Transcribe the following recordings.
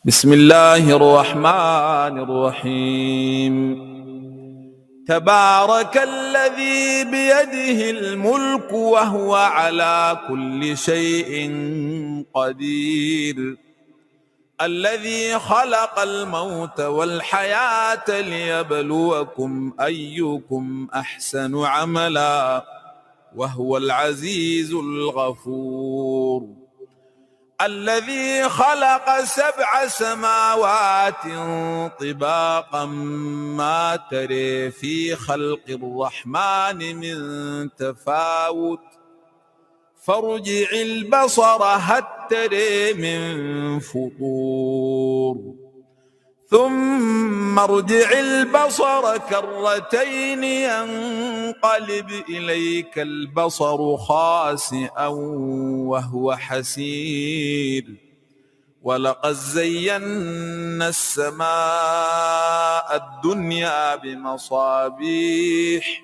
بسم الله الرحمن الرحيم. تبارك الذي بيده الملك وهو على كل شيء قدير، الذي خلق الموت والحياة ليبلوكم أيكم أحسن عملا وهو العزيز الغفور، الذي خلق 7 سماوات طباقا ما تري في خلق الرحمن من تفاوت، فارجع البصر هل تري من فطور، ثم ارجع البصر كرتين ينقلب إليك البصر خاسئا وهو حسير، ولقد زينا السماء الدنيا بمصابيح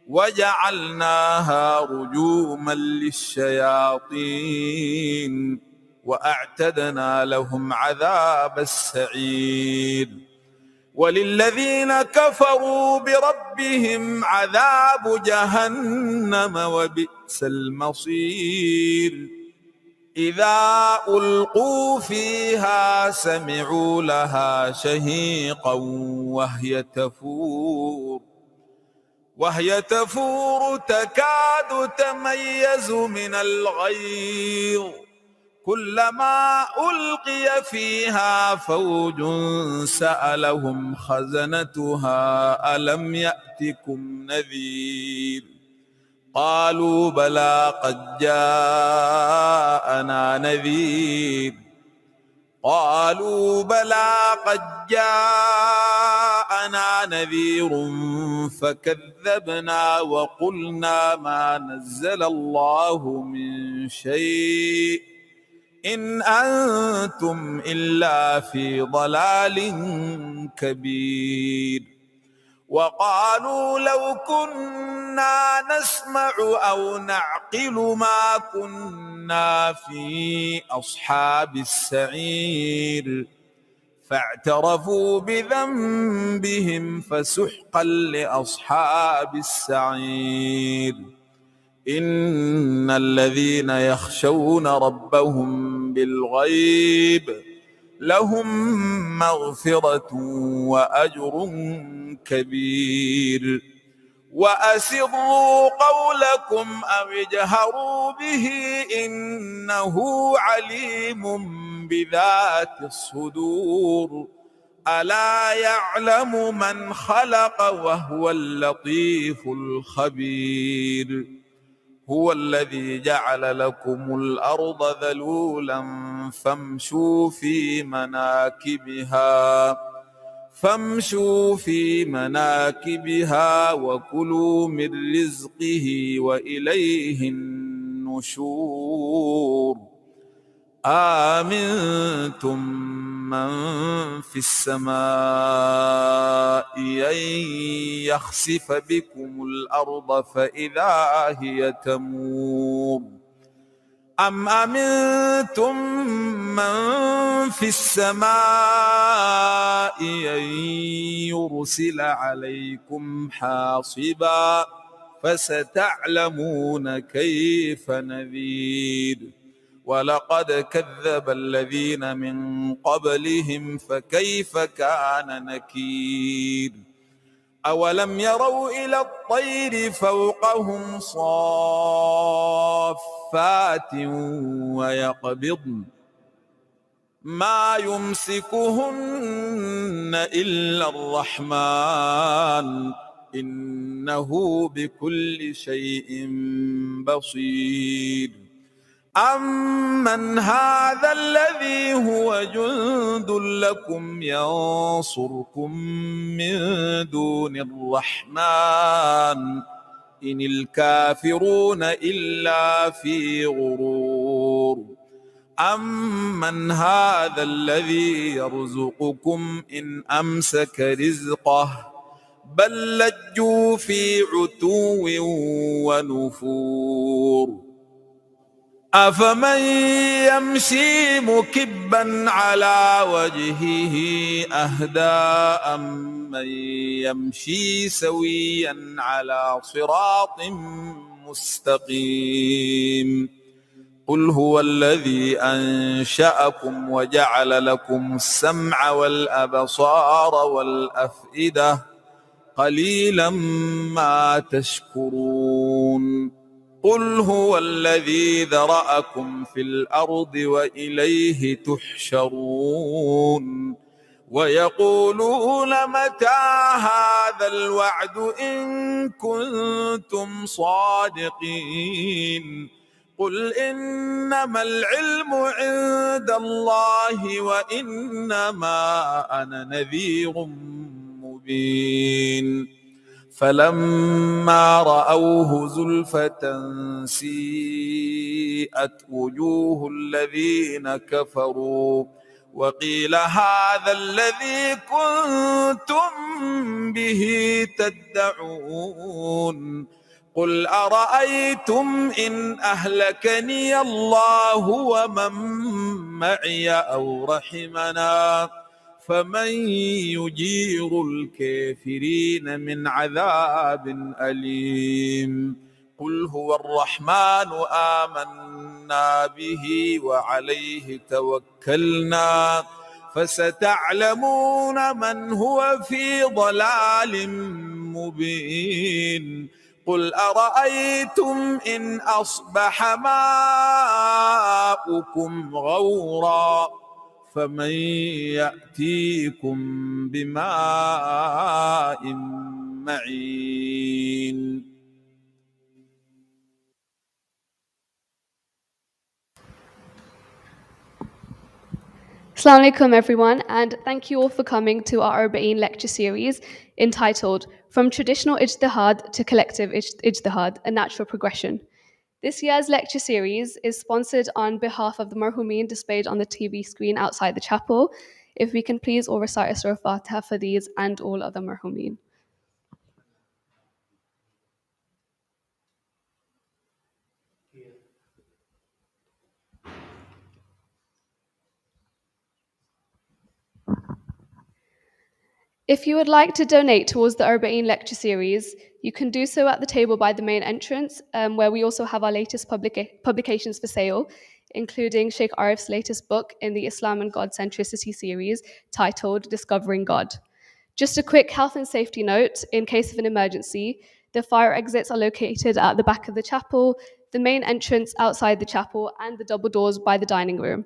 وجعلناها رجوما للشياطين وأعتدنا لهم عذاب السعير، وللذين كفروا بربهم عذاب جهنم وبئس المصير. إذا ألقوا فيها سمعوا لها شهيقا وهي تفور تكاد تميز من الغيظ، كلما ألقي فيها فوج سألهم خزنتها ألم يأتكم نذير، قالوا بلى قد جاءنا نذير، فكذبنا وقلنا ما نزل الله من شيء إن أنتم إلا في ضلال كبير. وقالوا لو كنا نسمع أو نعقل ما كنا في أصحاب السعير، فاعترفوا بذنبهم فسحقا لأصحاب السعير. إن الذين يخشون ربهم بالغيب لهم مغفرة وأجر كبير. وأسروا قولكم أو اجهروا به إنه عليم بذات الصدور، ألا يعلم من خلق وهو اللطيف الخبير. هو الذي جعل لكم الأرض ذلولا فامشوا في مناكبها وكلوا من رزقه وإليه النشور. آمنتم من في السماء أن يخسف بكم الأرض فإذا هي تمور، أم أمنتم من في السماء أن يرسل عليكم حاصبا فستعلمون كيف نذير. ولقد كذب الذين من قبلهم فكيف كان نكير. أولم يروا إلى الطير فوقهم صافات ويقبضن ما يمسكهن إلا الرحمن إنه بكل شيء بصير. أمن هذا الذي هو جند لكم ينصركم من دون الرحمن إن الكافرون إلا في غرور. أمن هذا الذي يرزقكم إن أمسك رزقه بل لجوا في عتو ونفور. أفمن يمشي مكبا على وجهه أهدى أمن يمشي سويا على صراط مستقيم قل هو الذي أنشأكم وجعل لكم السمع والأبصار والأفئدة قليلا ما تشكرون قل هو الذي ذرأكم في الأرض وإليه تحشرون ويقولون متى هذا الوعد إن كنتم صادقين قل إنما العلم عند الله وإنما أنا نذير مبين فلما رأوه زلفة سيئت وجوه الذين كفروا وقيل هذا الذي كنتم به تدعون قل أرأيتم إن أهلكني الله ومن معي أو رحمنا فمن يجير الكافرين من عذاب أليم قل هو الرحمن آمنا به وعليه توكلنا فستعلمون من هو في ضلال مبين قل أرأيتم إن أصبح ماؤكم غورا فمن يأتيكم بماء معين Assalamu alaikum everyone, and thank you all for coming to our Arbaeen lecture series entitled From Traditional Ijtihād to Collective Ijtihād, a Natural Progression. This year's lecture series is sponsored on behalf of the marhumeen displayed on the TV screen outside the chapel. If we can please all recite a Surah Fatiha for these and all other marhumeen. If you would like to donate towards the Arbaeen lecture series, you can do so at the table by the main entrance, where we also have our latest publications for sale, including Shaykh Arif's latest book in the Islam and God Centricity series titled Discovering God. Just a quick health and safety note: in case of an emergency, the fire exits are located at the back of the chapel, the main entrance outside the chapel, and the double doors by the dining room.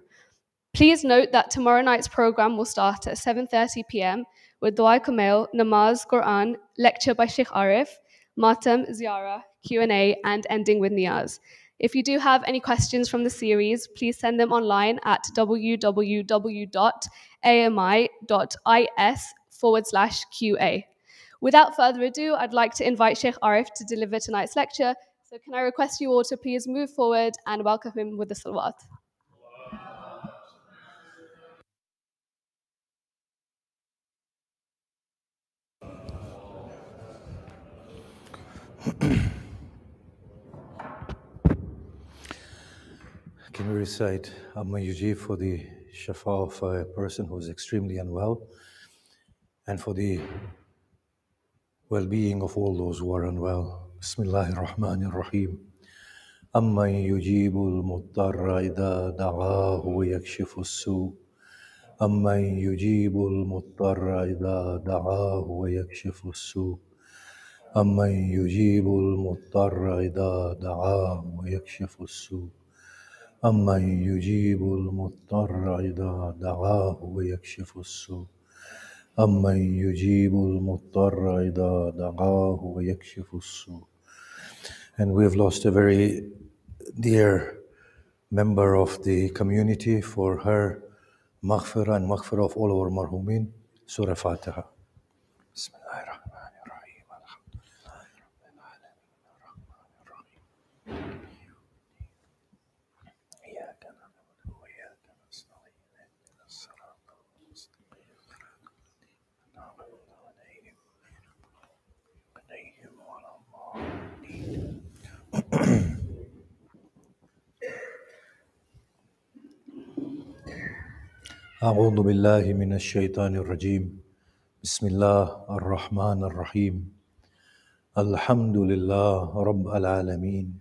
Please note that tomorrow night's program will start at 7:30 p.m. with Dua Kumail, Namaz, Quran, lecture by Shaykh Arif, Matam, Ziyara, Q&A, and ending with Niyaz. If you do have any questions from the series, please send them online at www.ami.is/QA. Without further ado, I'd like to invite Shaykh Arif to deliver tonight's lecture. So can I request you all to please move forward and welcome him with the salawat. Can we recite Amma Yujib for the shafa of a person who is extremely unwell and for the well-being of all those who are unwell? Bismillahir Rahmanir Rahim. Amma yujibul muttarra idha da'ahu wa yakshifu as-su. Amma yujibul muttarra idha da'ahu wa yakshifu as-su. Amma yujibul muttarra idha da'ahu wa yakshifu as-su. أمن يجيب المضطر إذا دعاه ويكشف السوء أمن يجيب المضطر إذا دعاه ويكشف السوء. And we have lost a very dear member of the community. For her maghfirah and maghfirah of all our marhumin, Surah Fatiha. Bismillahirrahmanirrahim. أعوذ بالله من الشيطان الرجيم بسم الله الرحمن الرحيم الحمد لله رب العالمين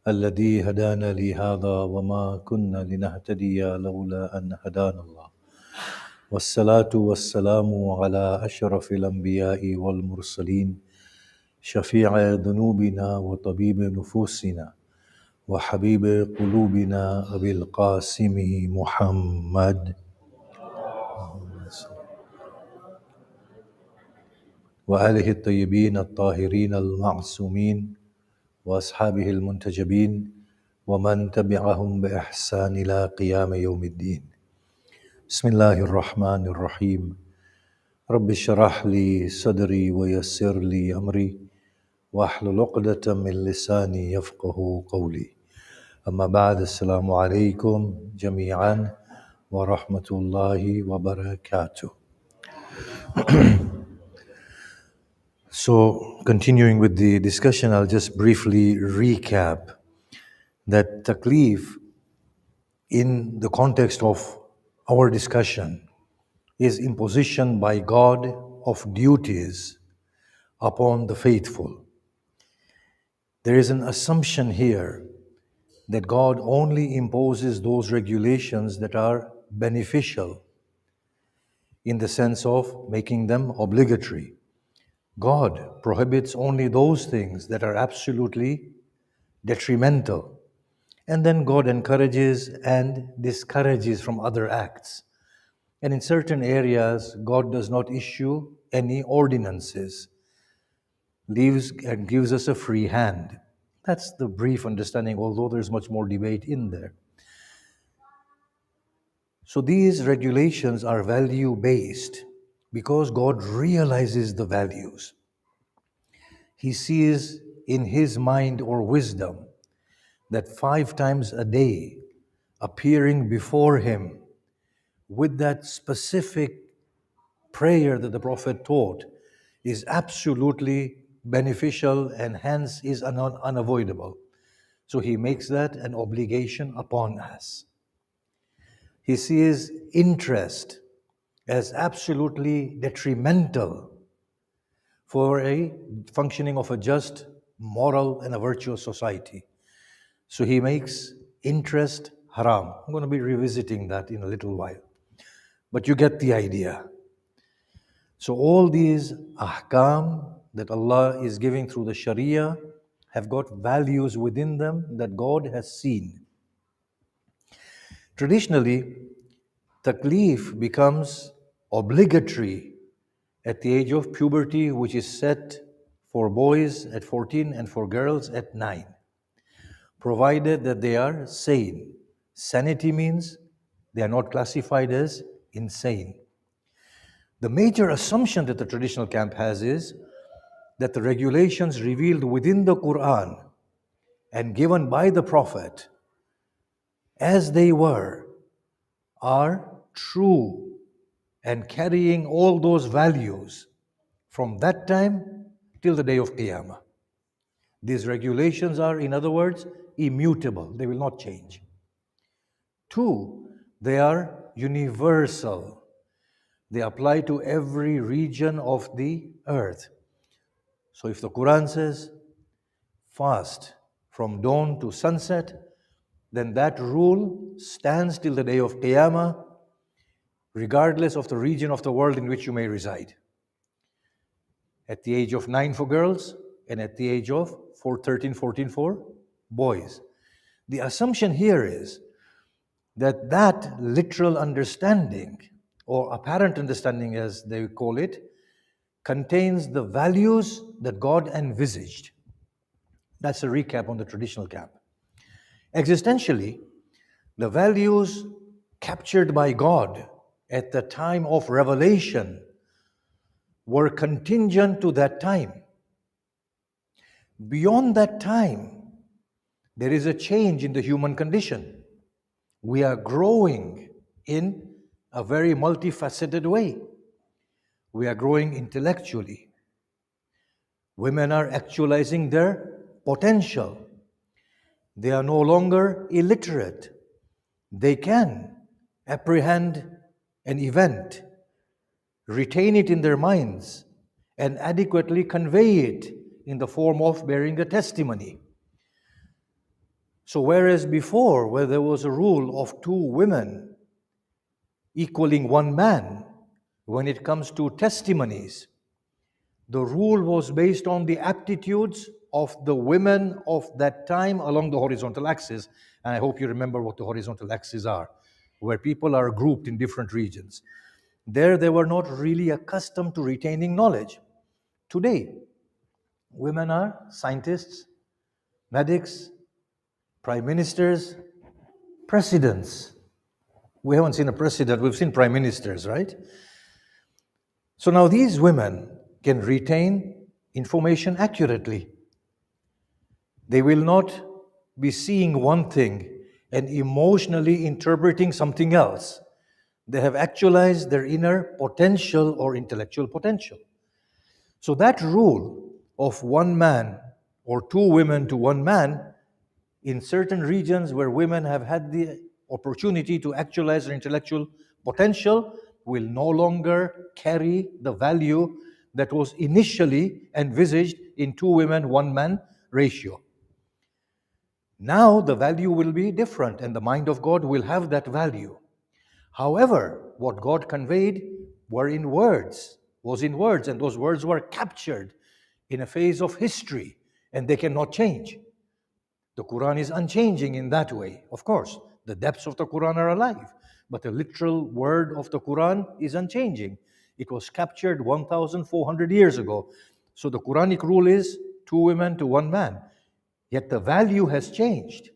الذي هدانا لهذا وما كنا لنهتدي لولا أن هدانا الله والصلاة والسلام على أشرف الأنبياء والمرسلين شفيع ذنوبنا وطبيب نفوسنا وحبيب قلوبنا أبي القاسم محمد وآله الطيبين الطاهرين المعصومين وأصحابه المنتجبين ومن تبعهم بإحسان إلى قيام يوم الدين. بسم الله الرحمن الرحيم. رب اشرح لي صدري ويسر لي أمري واحلل عقدة من لساني يفقه قولي. أما بعد السلام عليكم جميعا ورحمة الله وبركاته. So, continuing with the discussion, I'll just briefly recap that takleef in the context of our discussion is imposition by God of duties upon the faithful. There is an assumption here that God only imposes those regulations that are beneficial in the sense of making them obligatory. God prohibits only those things that are absolutely detrimental. And then God encourages and discourages from other acts. And in certain areas, God does not issue any ordinances, leaves and gives us a free hand. That's the brief understanding, although there's much more debate in there. So these regulations are value-based because God realizes the values. He sees in His mind or wisdom that 5 times a day appearing before Him with that specific prayer that the Prophet taught is absolutely beneficial and hence is unavoidable. So He makes that an obligation upon us. He sees interest as absolutely detrimental for a functioning of a just, moral, and a virtuous society. So He makes interest haram. I'm going to be revisiting that in a little while. But you get the idea. So all these ahkam that Allah is giving through the Sharia have got values within them that God has seen. Traditionally, takleef becomes obligatory at the age of puberty, which is set for boys at 14 and for girls at 9, provided that they are sane. Sanity means they are not classified as insane. The major assumption that the traditional camp has is that the regulations revealed within the Quran and given by the Prophet as they were are true and carrying all those values from that time till the day of Qiyamah. These regulations are, in other words, immutable. They will not change. 2, they are universal. They apply to every region of the earth. So if the Quran says, fast from dawn to sunset, then that rule stands till the day of Qiyamah, regardless of the region of the world in which you may reside. At the age of 9 for girls, and at the age of 13, 14 for boys. The assumption here is that that literal understanding, or apparent understanding as they call it, contains the values that God envisaged. That's a recap on the traditional camp. Existentially, the values captured by God at the time of revelation were contingent to that time. Beyond that time, there is a change in the human condition. We are growing in a very multifaceted way. We are growing intellectually. Women are actualizing their potential. They are no longer illiterate. They can apprehend an event, retain it in their minds, and adequately convey it in the form of bearing a testimony. So whereas before, where there was a rule of 2 women equaling 1 man, when it comes to testimonies, the rule was based on the aptitudes of the women of that time along the horizontal axis. And I hope you remember what the horizontal axes are, where people are grouped in different regions. There, they were not really accustomed to retaining knowledge. Today, women are scientists, medics, prime ministers, presidents. We haven't seen a president, we've seen prime ministers, right? So now these women can retain information accurately. They will not be seeing one thing and emotionally interpreting something else. They have actualized their inner potential or intellectual potential. So that rule of 1 man or 2 women to 1 man, in certain regions where women have had the opportunity to actualize their intellectual potential, will no longer carry the value that was initially envisaged in 2 women, 1 man ratio. Now the value will be different, and the mind of God will have that value. However, what God conveyed was in words, and those words were captured in a phase of history, and they cannot change. The Quran is unchanging in that way. Of course, the depths of the Quran are alive, but the literal word of the Quran is unchanging. It was captured 1,400 years ago. So the Quranic rule is 2 women to 1 man. Yet the value has changed.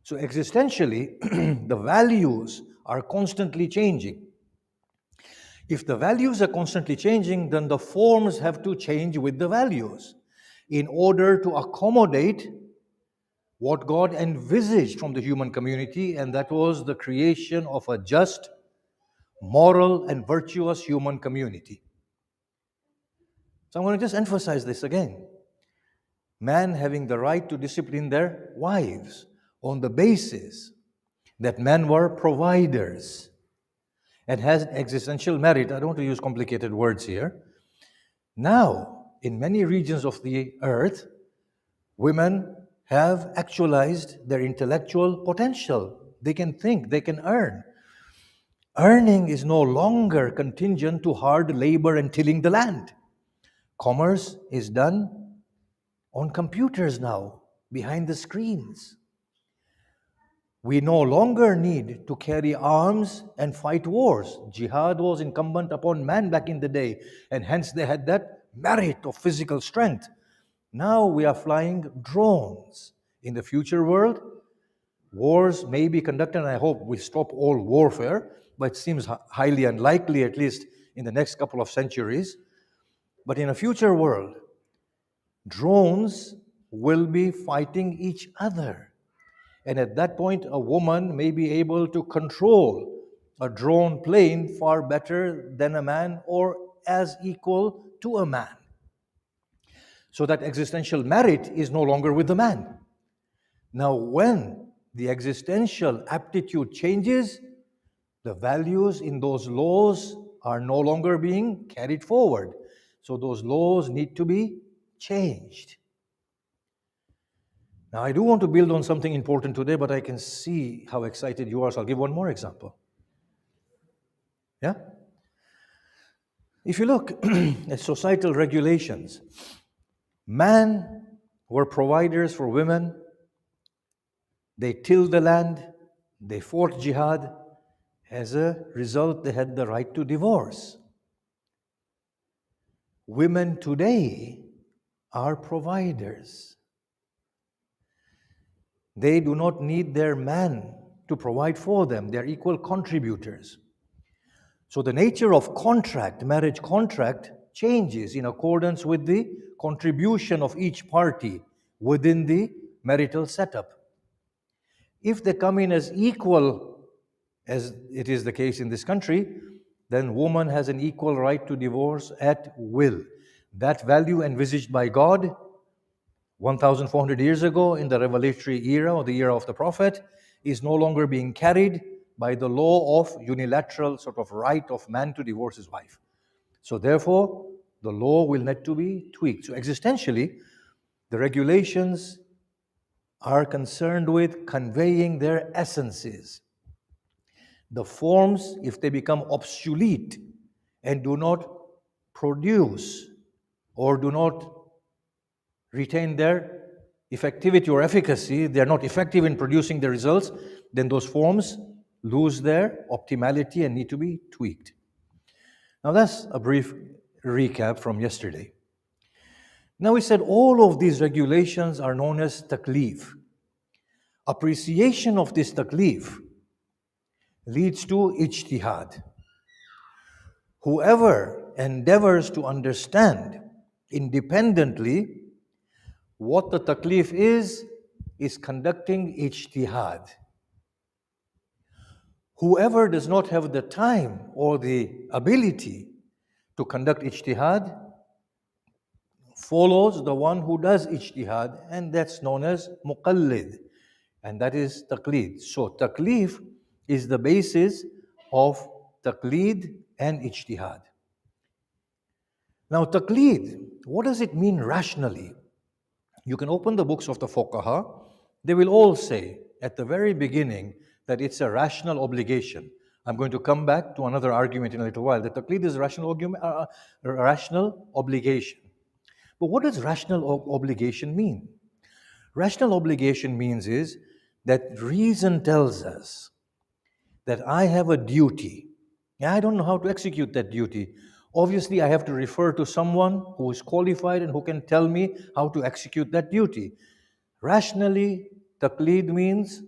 So existentially, the values are constantly changing. If the values are constantly changing, then the forms have to change with the values in order to accommodate what God envisaged from the human community, and that was the creation of a just, moral, and virtuous human community. So I'm going to just emphasize this again. Man having the right to discipline their wives on the basis that men were providers and has existential merit. I don't want to use complicated words here. Now, in many regions of the earth, women have actualized their intellectual potential. They can think, they can earn. Earning is no longer contingent to hard labor and tilling the land. Commerce is done on computers now, behind the screens. We no longer need to carry arms and fight wars. Jihad was incumbent upon man back in the day, and hence they had that merit of physical strength. Now we are flying drones. In the future world, wars may be conducted, and I hope we stop all warfare, but it seems highly unlikely, at least in the next couple of centuries. But in a future world, drones will be fighting each other. And at that point, a woman may be able to control a drone plane far better than a man, or as equal to a man. So that existential merit is no longer with the man. Now, when the existential aptitude changes, the values in those laws are no longer being carried forward. So those laws need to be changed. Now, I do want to build on something important today, but I can see how excited you are, so I'll give one more example. Yeah? If you look at societal regulations, men were providers for women. They tilled the land. They fought jihad. As a result, they had the right to divorce. Women today are providers. They do not need their man to provide for them. They are equal contributors. So the nature of contract, marriage contract, changes in accordance with the contribution of each party within the marital setup. If they come in as equal, as it is the case in this country, then woman has an equal right to divorce at will. That value envisaged by God 1,400 years ago in the revelatory era, or the era of the Prophet, is no longer being carried by the law of unilateral sort of right of man to divorce his wife. So therefore, the law will need to be tweaked. So existentially, the regulations are concerned with conveying their essences. The forms, if they become obsolete and do not produce or do not retain their effectivity or efficacy, they are not effective in producing the results, then those forms lose their optimality and need to be tweaked. Now that's a brief recap from yesterday. Now we said all of these regulations are known as takleef. Appreciation of this takleef leads to ijtihād. Whoever endeavors to understand independently what the takleef is conducting ijtihād. Whoever does not have the time or the ability to conduct ijtihād follows the one who does ijtihād, and that's known as muqallid, and that is taklid. So takleef is the basis of taklid and ijtihād. Now taklid, what does it mean rationally? You can open the books of the fuqaha, they will all say at the very beginning that it's a rational obligation. I'm going to come back to another argument in a little while, that taklid is a rational obligation. But what does rational obligation mean? Rational obligation means is that reason tells us that I have a duty. I don't know how to execute that duty. Obviously, I have to refer to someone who is qualified and who can tell me how to execute that duty. Rationally, taklid means,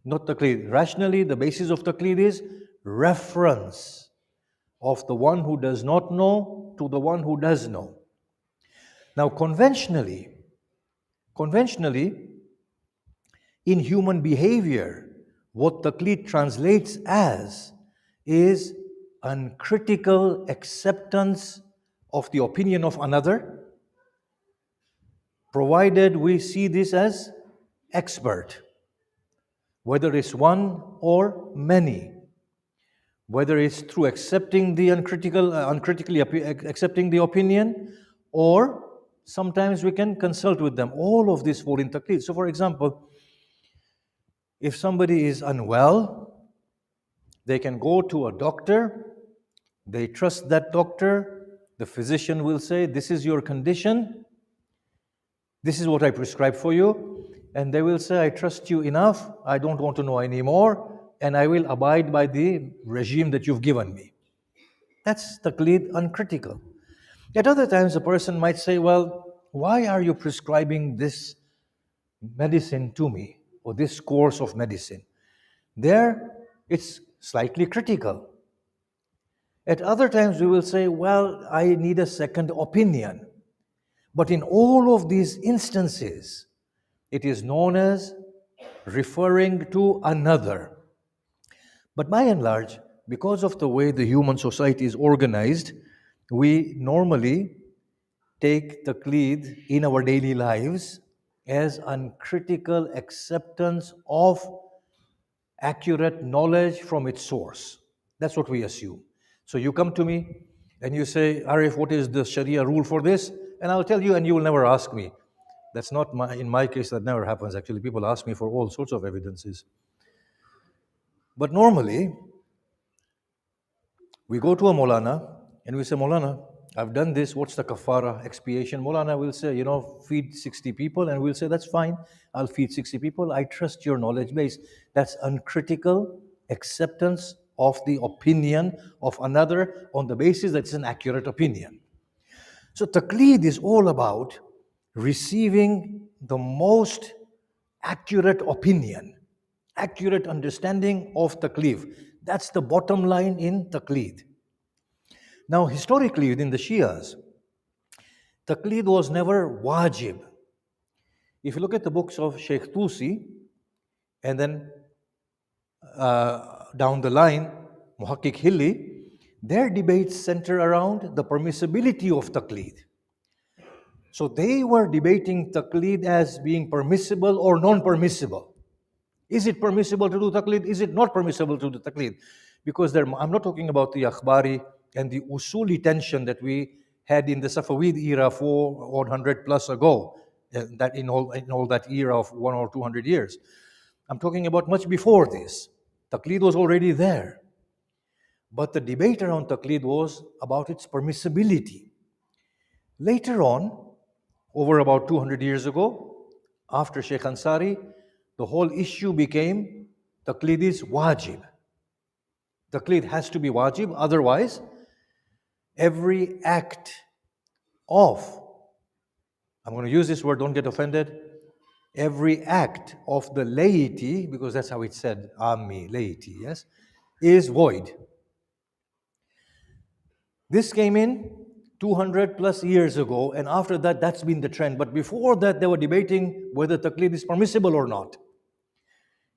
not taklid. Rationally, the basis of taklid is reference of the one who does not know to the one who does know. Now, conventionally, in human behavior, what taklid translates as is uncritical acceptance of the opinion of another, provided we see this as expert, whether it's one or many, whether it's through accepting the uncritically accepting the opinion, or sometimes we can consult with them. All of this fall in taklid. So for example, if somebody is unwell, they can go to a doctor, they trust that doctor, the physician will say, this is your condition, this is what I prescribe for you, and they will say, I trust you enough, I don't want to know anymore, and I will abide by the regime that you've given me. That's taklid uncritical. At other times, a person might say, well, why are you prescribing this medicine to me, or this course of medicine? There, it's slightly critical. At other times, we will say, well, I need a second opinion. But in all of these instances, it is known as referring to another. But by and large, because of the way the human society is organized, we normally take taklid in our daily lives as uncritical acceptance of accurate knowledge from its source. That's what we assume. So you come to me and you say, Arif, what is the Sharia rule for this? And I'll tell you, and you will never ask me. That's not in my case, that never happens. Actually, people ask me for all sorts of evidences. But normally, we go to a Maulana and we say, Maulana, I've done this, what's the kafara, expiation? Maulana will say, feed 60 people, and we'll say, that's fine, I'll feed 60 people, I trust your knowledge base. That's uncritical acceptance of the opinion of another on the basis that it's an accurate opinion. So taklid is all about receiving the most accurate opinion, accurate understanding of taklif. That's the bottom line in taklid. Now, historically, within the Shias, taklid was never wajib. If you look at the books of Shaykh Tusi, and then down the line, Muhakkik Hilli, their debates center around the permissibility of taklid. So they were debating taklid as being permissible or non-permissible. Is it permissible to do taklid? Is it not permissible to do taklid? Because I'm not talking about the akhbari and the usuli tension that we had in the Safavid era 400 plus ago, that in all that era of 100 or 200 years. I'm talking about much before this. Taklid was already there. But the debate around taklid was about its permissibility. Later on, over about 200 years ago, after Shaykh Ansari, the whole issue became taklid is wajib. Taklid has to be wajib, otherwise, every act of, I'm going to use this word, don't get offended, every act of the laity, because that's how it's said, Ammi, laity, yes, is void. This came in 200 plus years ago, and after that, that's been the trend. But before that, they were debating whether taklid is permissible or not.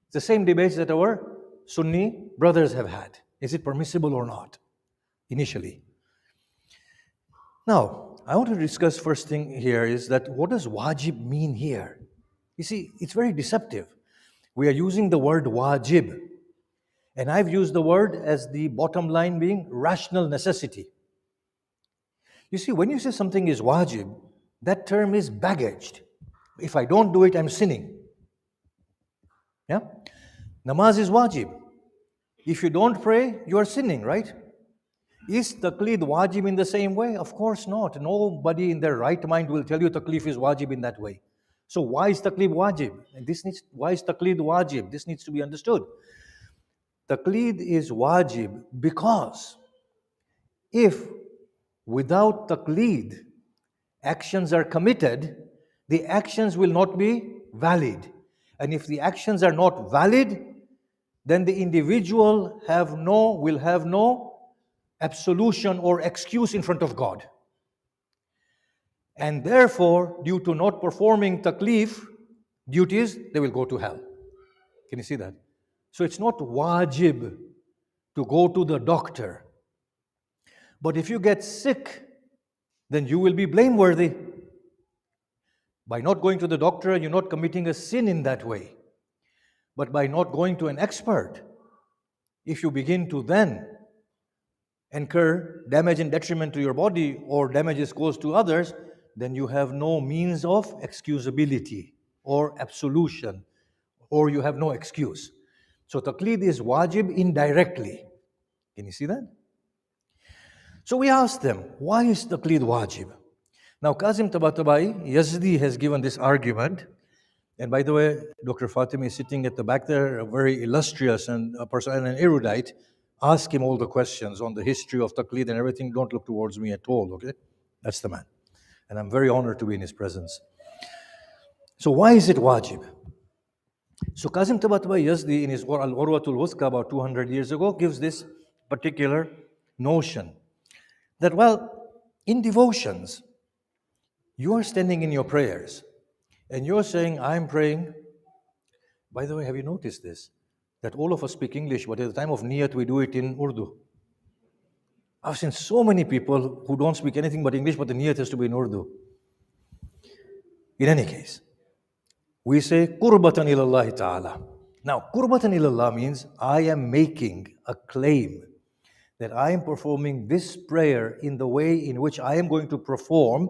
It's the same debates that our Sunni brothers have had. Is it permissible or not? Initially. Now, I want to discuss first thing here is that what does wajib mean here? You see, it's very deceptive. We are using the word wajib, and I've used the word as the bottom line being rational necessity. You see, when you say something is wajib, that term is baggaged. If I don't do it, I'm sinning. Yeah? Namaz is wajib. If you don't pray, you are sinning, right? Is taklid wajib in the same way? Of course not. Nobody in their right mind will tell you taklif is wajib in that way. So why is taklid wajib? And why is taklid wajib? This needs to be understood. Taklid is wajib because if without taklid actions are committed, the actions will not be valid. And if the actions are not valid, then the individual will have no absolution or excuse in front of God. And therefore, due to not performing taklif duties, they will go to hell. Can you see that? So it's not wajib to go to the doctor. But if you get sick, then you will be blameworthy. By not going to the doctor, you're not committing a sin in that way. But by not going to an expert, if you begin to then incur damage and detriment to your body or damages caused to others, then you have no means of excusability or absolution, or you have no excuse. So taklid is wajib indirectly. Can you see that? So we asked them, why is taklid wajib? Now Kazim Tabatabai Yazdi has given this argument, and by the way, Dr. Fatimi is sitting at the back there, a very illustrious and a person and an erudite. Ask him all the questions on the history of taklid and everything. Don't look towards me at all, okay? That's the man. And I'm very honored to be in his presence. So why is it wajib? So Kazim Tabatabai Yazdi in his Al-Urwatul Wuthqa about 200 years ago gives this particular notion that, well, in devotions, you are standing in your prayers and you're saying, I'm praying. By the way, have you noticed this? That all of us speak English, but at the time of niyat, we do it in Urdu. I've seen so many people who don't speak anything but English, but the niyat has to be in Urdu. In any case, we say, Qurbatan ilallahi ta'ala. Now, Qurbatan ilallah means I am making a claim that I am performing this prayer in the way in which I am going to perform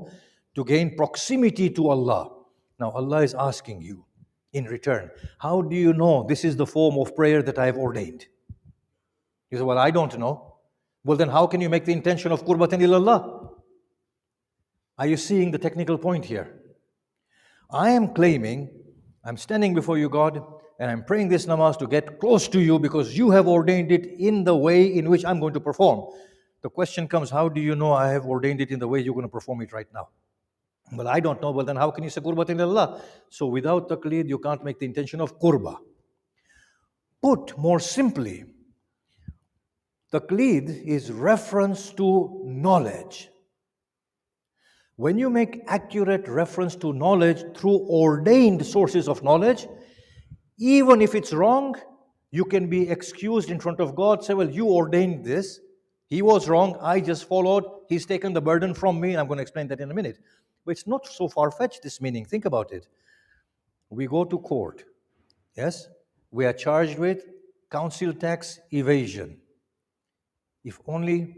to gain proximity to Allah. Now, Allah is asking you in return, how do you know this is the form of prayer that I have ordained? You say, well, I don't know. Well, then how can you make the intention of Qurbatan ilallah? Are you seeing the technical point here? I am claiming, I'm standing before you, God, and I'm praying this namaz to get close to you because you have ordained it in the way in which I'm going to perform. The question comes, how do you know I have ordained it in the way you're going to perform it right now? Well, I don't know. Well, then how can you say Qurbatan ilallah? So without taklid, you can't make the intention of qurba. Put more simply, taklid is reference to knowledge. When you make accurate reference to knowledge through ordained sources of knowledge, even if it's wrong, you can be excused in front of God. Say, well, you ordained this. He was wrong. I just followed. He's taken the burden from me. I'm going to explain that in a minute. But it's not so far-fetched, this meaning. Think about it. We go to court. Yes? we are charged with council tax evasion. If only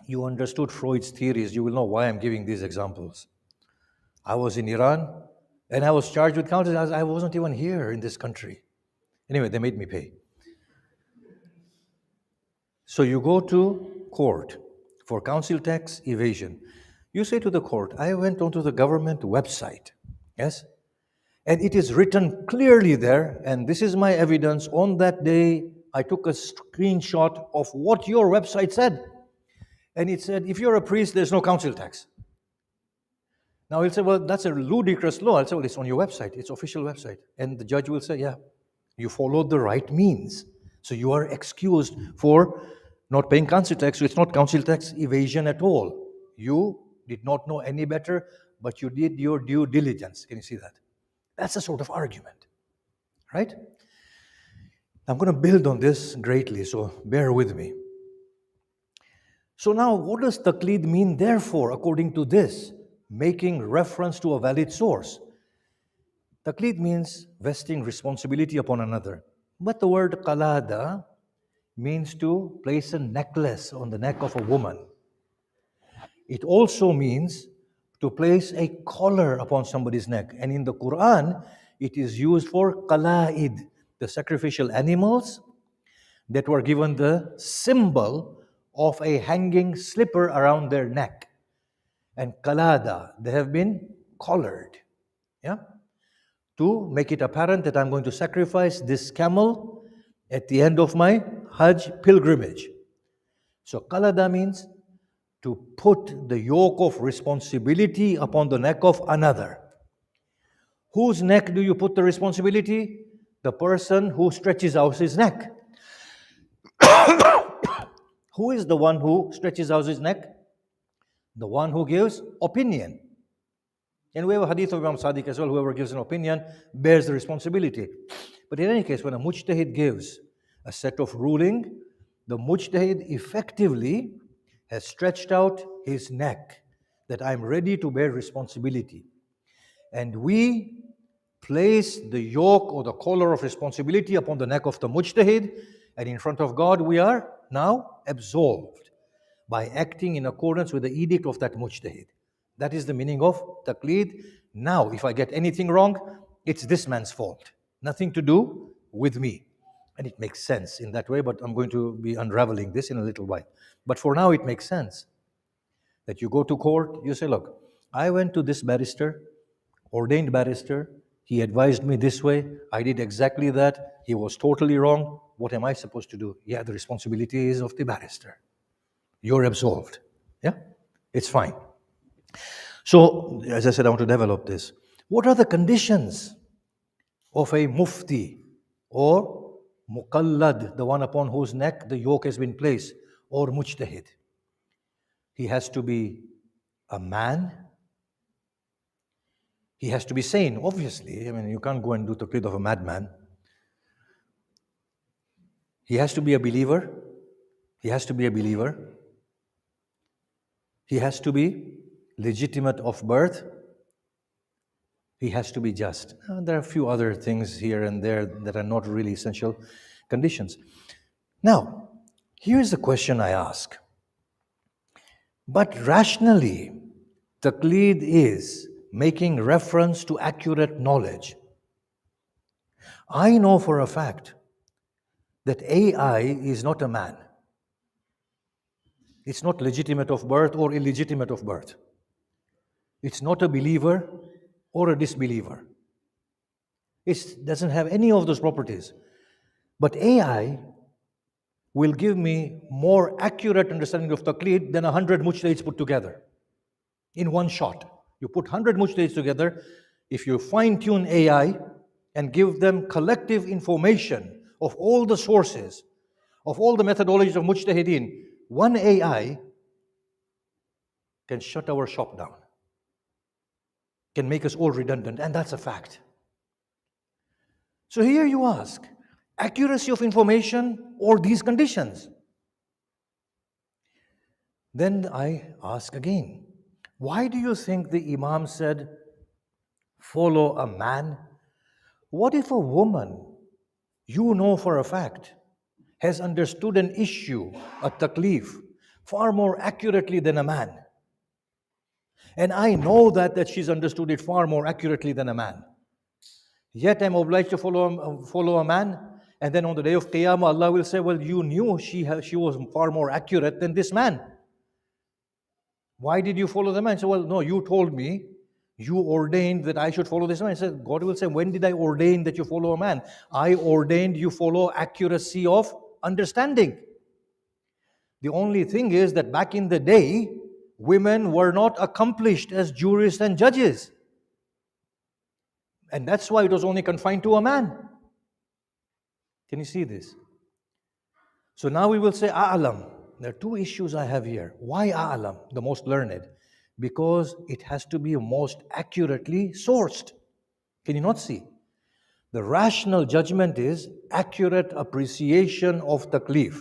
you understood Freud's theories, you will know why I'm giving these examples. I was in Iran and I was charged with council tax. I wasn't even here in this country. Anyway, they made me pay. So you go to court for council tax evasion. You say to the court, I went onto the government website, yes? And it is written clearly there, and this is my evidence. On that day, I took a screenshot of what your website said. And it said, if you're a priest, there's no council tax. Now he'll say, well, that's a ludicrous law. I'll say, well, it's on your website, it's official website. And the judge will say, yeah, you followed the right means. So you are excused for not paying council tax. So it's not council tax evasion at all. You did not know any better, but you did your due diligence. Can you see that? That's a sort of argument, right? I'm going to build on this greatly, so bear with me. So now, what does taklid mean, therefore, according to this, making reference to a valid source? Taklid means vesting responsibility upon another. But the word qalada means to place a necklace on the neck of a woman. It also means to place a collar upon somebody's neck. And in the Quran, it is used for qala'id, the sacrificial animals that were given the symbol of a hanging slipper around their neck. And qalada, they have been collared, yeah, to make it apparent that I'm going to sacrifice this camel at the end of my Hajj pilgrimage. So qalada means to put the yoke of responsibility upon the neck of another. Whose neck do you put the responsibility? The person who stretches out his neck. Who is the one who stretches out his neck? The one who gives opinion. And we have a hadith of Imam Sadiq as well, whoever gives an opinion bears the responsibility. But in any case, when a mujtahid gives a set of ruling, the mujtahid effectively has stretched out his neck, that I'm ready to bear responsibility. And we place the yoke or the collar of responsibility upon the neck of the mujtahid, and in front of God we are now absolved by acting in accordance with the edict of that mujtahid. That is the meaning of taklid. Now, if I get anything wrong, it's this man's fault. Nothing to do with me. And it makes sense in that way, but I'm going to be unraveling this in a little while. But for now, it makes sense that you go to court, you say, look, I went to this barrister, ordained barrister, he advised me this way, I did exactly that, he was totally wrong, what am I supposed to do? Yeah, the responsibility is of the barrister. You're absolved. Yeah, it's fine. So, as I said, I want to develop this. What are the conditions of a mufti or muqallad, the one upon whose neck the yoke has been placed, or mujtahid? He has to be a man. He has to be sane, obviously. I mean, you can't go and do taklid of a madman. He has to be a believer. He has to be a believer. He has to be legitimate of birth. He has to be just. There are a few other things here and there that are not really essential conditions. Now, here's the question I ask. But rationally, taklid is making reference to accurate knowledge. I know for a fact that AI is not a man. It's not legitimate of birth or illegitimate of birth. It's not a believer or a disbeliever. It doesn't have any of those properties. But AI will give me more accurate understanding of taklid than 100 mujtahids put together in one shot. You put 100 mujtahids together, if you fine-tune AI and give them collective information of all the sources, of all the methodologies of mujtahideen, one AI can shut our shop down, can make us all redundant, and that's a fact. So here you ask, accuracy of information or these conditions? Then I ask again, why do you think the Imam said, follow a man? What if a woman you know for a fact, has understood an issue, a takleef, far more accurately than a man. And I know that she's understood it far more accurately than a man. Yet I'm obliged to follow a man. And then on the day of Qiyamah, Allah will say, well, you knew she was far more accurate than this man. Why did you follow the man? So, well, no, you told me, you ordained that I should follow this man. I said, God will say, when did I ordain that you follow a man? I ordained you follow accuracy of understanding. The only thing is that back in the day, women were not accomplished as jurists and judges. And that's why it was only confined to a man. Can you see this? So now we will say, A'lam. There are two issues I have here. Why A'lam, the most learned? Because it has to be most accurately sourced. Can you not see? The rational judgment is accurate appreciation of takleef.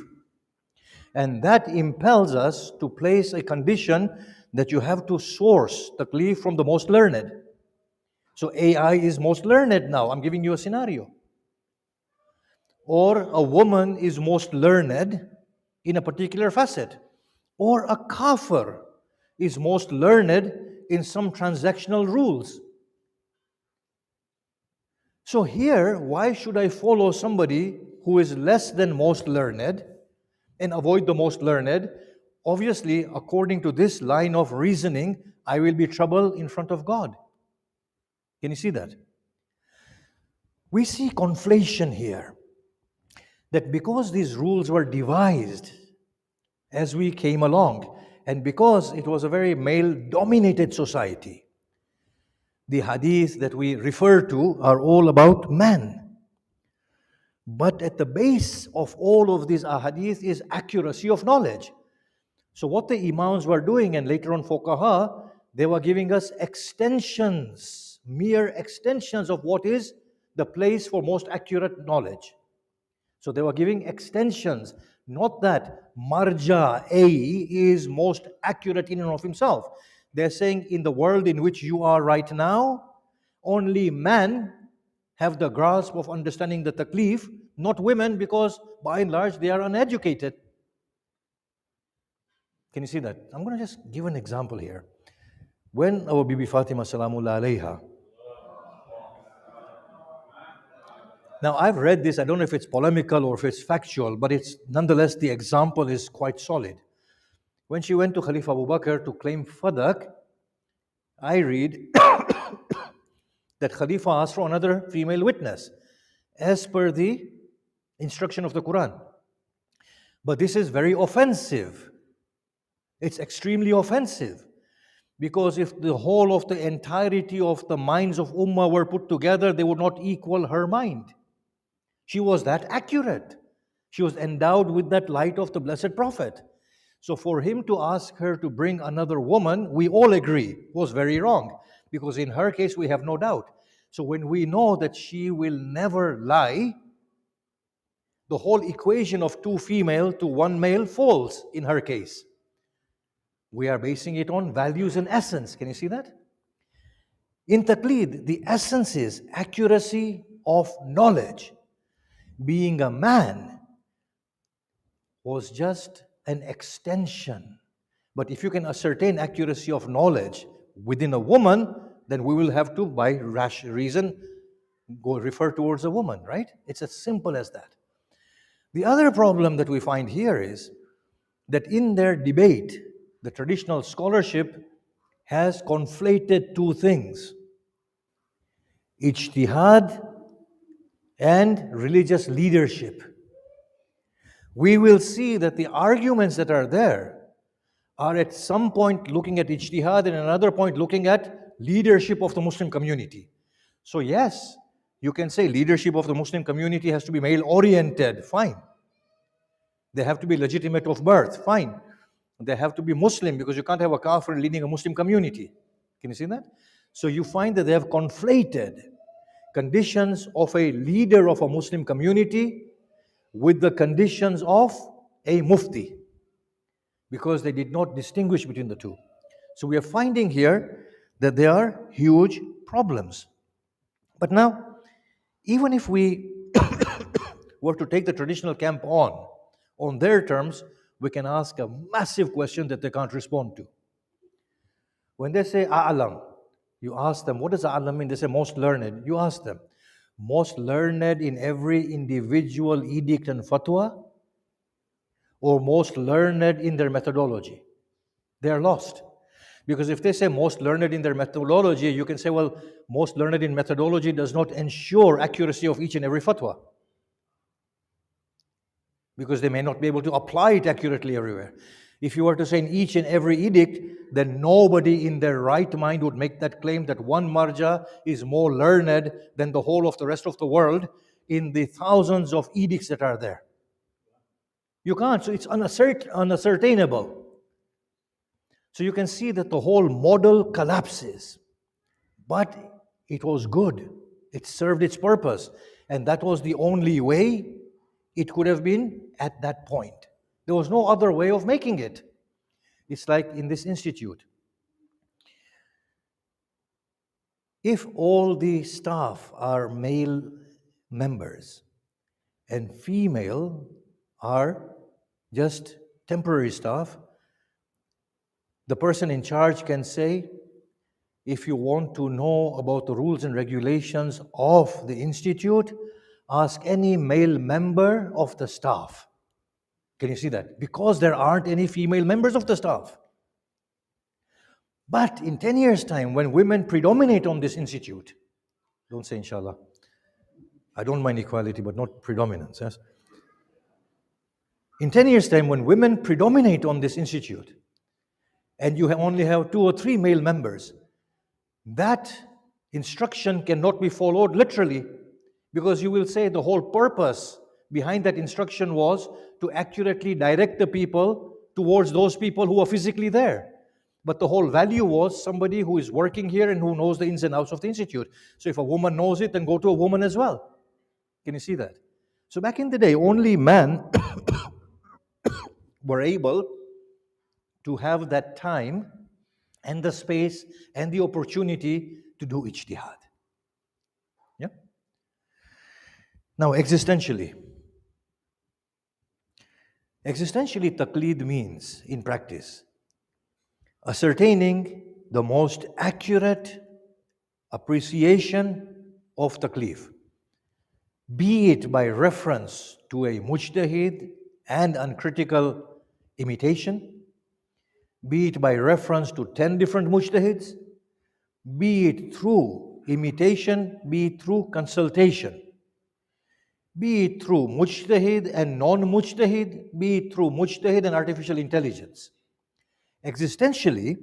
And that impels us to place a condition that you have to source takleef from the most learned. So AI is most learned now. I'm giving you a scenario. Or a woman is most learned in a particular facet. Or a kafir is most learned in some transactional rules. So here, why should I follow somebody who is less than most learned and avoid the most learned? Obviously, according to this line of reasoning, I will be trouble in front of God. Can you see that? We see conflation here. That because these rules were devised as we came along, and because it was a very male-dominated society, the hadith that we refer to are all about man. But at the base of all of these ahadith is accuracy of knowledge. So what the imams were doing, and later on fuqaha, they were giving us extensions, mere extensions of what is the place for most accurate knowledge. So they were giving extensions, not that marja A is most accurate in and of himself. They're saying in the world in which you are right now, only men have the grasp of understanding the takleef, not women, because by and large they are uneducated. Can you see that? I'm going to just give an example here. When our Bibi Fatima Salamullah alayha, now I've read this, I don't know if it's polemical or if it's factual, but it's nonetheless the example is quite solid. When she went to Khalifa Abu Bakr to claim fadak, I read that Khalifa asked for another female witness as per the instruction of the Quran. But this is very offensive. It's extremely offensive. Because if the whole of the entirety of the minds of Ummah were put together, they would not equal her mind. She was that accurate. She was endowed with that light of the Blessed Prophet. So for him to ask her to bring another woman, we all agree, was very wrong. Because in her case, we have no doubt. So when we know that she will never lie, the whole equation of two female to one male falls in her case. We are basing it on values and essence. Can you see that? In taklid, the essence is accuracy of knowledge. Being a man was just an extension. But if you can ascertain accuracy of knowledge within a woman, then we will have to, by rash reason, go refer towards a woman, right? It's as simple as that. The other problem that we find here is that in their debate, the traditional scholarship has conflated two things: Ijtihād and religious leadership. We will see that the arguments that are there are at some point looking at Ijtihād and another point looking at leadership of the Muslim community. So yes, you can say leadership of the Muslim community has to be male-oriented, fine. They have to be legitimate of birth, fine. They have to be Muslim, because you can't have a kafir leading a Muslim community. Can you see that? So you find that they have conflated conditions of a leader of a Muslim community with the conditions of a mufti, because they did not distinguish between the two. So we are finding here that there are huge problems. But now, even if we were to take the traditional camp on their terms, we can ask a massive question that they can't respond to. When they say a'lam, you ask them, what does a'lam mean? They say most learned. You ask them, most learned in every individual edict and fatwa, or most learned in their methodology? They are lost. Because if they say most learned in their methodology, you can say, well, most learned in methodology does not ensure accuracy of each and every fatwa, because they may not be able to apply it accurately everywhere. If you were to say in each and every edict, then nobody in their right mind would make that claim that one marja is more learned than the whole of the rest of the world in the thousands of edicts that are there. You can't, so it's unascertainable. So you can see that the whole model collapses. But it was good. It served its purpose. And that was the only way it could have been at that point. There was no other way of making it. It's like in this institute. If all the staff are male members and female are just temporary staff, the person in charge can say, if you want to know about the rules and regulations of the institute, ask any male member of the staff. Can you see that? Because there aren't any female members of the staff. But in 10 years' time, when women predominate on this institute, don't say inshallah, I don't mind equality, but not predominance. Yes? In 10 years' time, when women predominate on this institute, and you only have 2 or 3 male members, that instruction cannot be followed literally, because you will say the whole purpose behind that instruction was to accurately direct the people towards those people who are physically there. But the whole value was somebody who is working here and who knows the ins and outs of the institute. So if a woman knows it, then go to a woman as well. Can you see that? So back in the day, only men were able to have that time and the space and the opportunity to do ijtihad. Yeah? Now, existentially, taklid means, in practice, ascertaining the most accurate appreciation of takleef, be it by reference to a mujtahid and uncritical imitation, be it by reference to 10 different mujtahids, be it through imitation, be it through consultation, be it through mujtahid and non-mujtahid, be it through mujtahid and artificial intelligence. Existentially,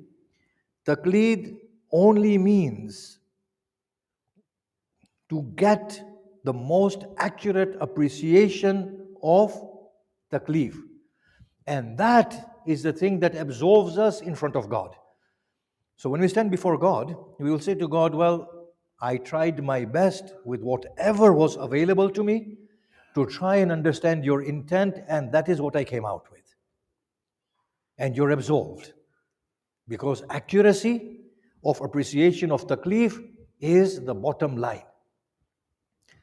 taklid only means to get the most accurate appreciation of takleef. And that is the thing that absolves us in front of God. So when we stand before God, we will say to God, well, I tried my best with whatever was available to me to try and understand your intent, and that is what I came out with. And you're absolved. Because accuracy of appreciation of takleef is the bottom line.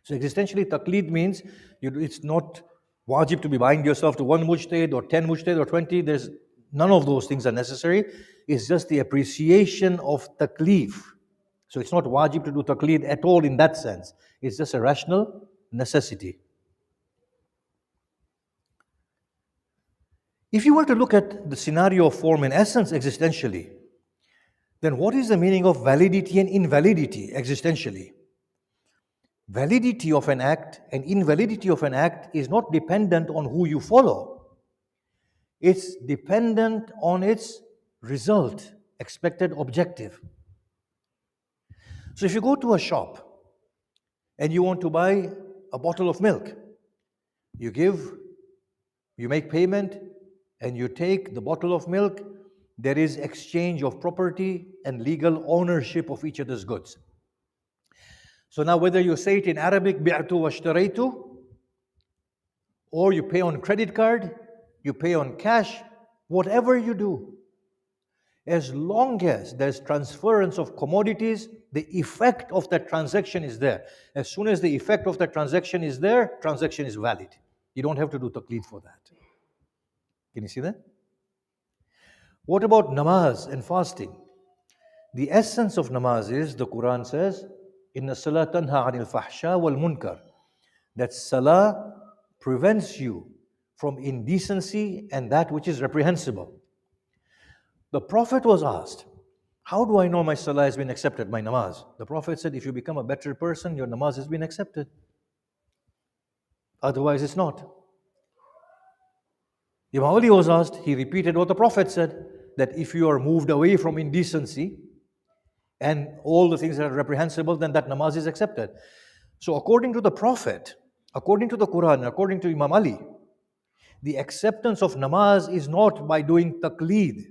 So existentially, taklid means it's not wajib to be bind yourself to one mujtahid or 10 mujtahid or 20. There's none of those things are necessary. It's just the appreciation of takleef. So it's not wajib to do taklid at all in that sense. It's just a rational necessity. If you were to look at the scenario of form in essence existentially, then what is the meaning of validity and invalidity existentially? Validity of an act and invalidity of an act is not dependent on who you follow. It's dependent on its result, expected objective. So if you go to a shop and you want to buy a bottle of milk, you make payment, and you take the bottle of milk, there is exchange of property and legal ownership of each other's goods. So now whether you say it in Arabic, bi'tu wa ashtaraytu, or you pay on credit card, you pay on cash, whatever you do, As long as there's transference of commodities, the effect of that transaction is there. As soon as the effect of that transaction is there, transaction is valid. You don't have to do taklid for that. Can you see that? What about namaz and fasting? The essence of namaz is, the Quran says, Inna salah tanha anil fahsha wal munkar. That salah prevents you from indecency and that which is reprehensible. The Prophet was asked, how do I know my salah has been accepted, my namaz? The Prophet said, if you become a better person, your namaz has been accepted. Otherwise, it's not. Imam Ali was asked, he repeated what the Prophet said, that if you are moved away from indecency and all the things that are reprehensible, then that namaz is accepted. So according to the Prophet, according to the Quran, according to Imam Ali, the acceptance of namaz is not by doing taklid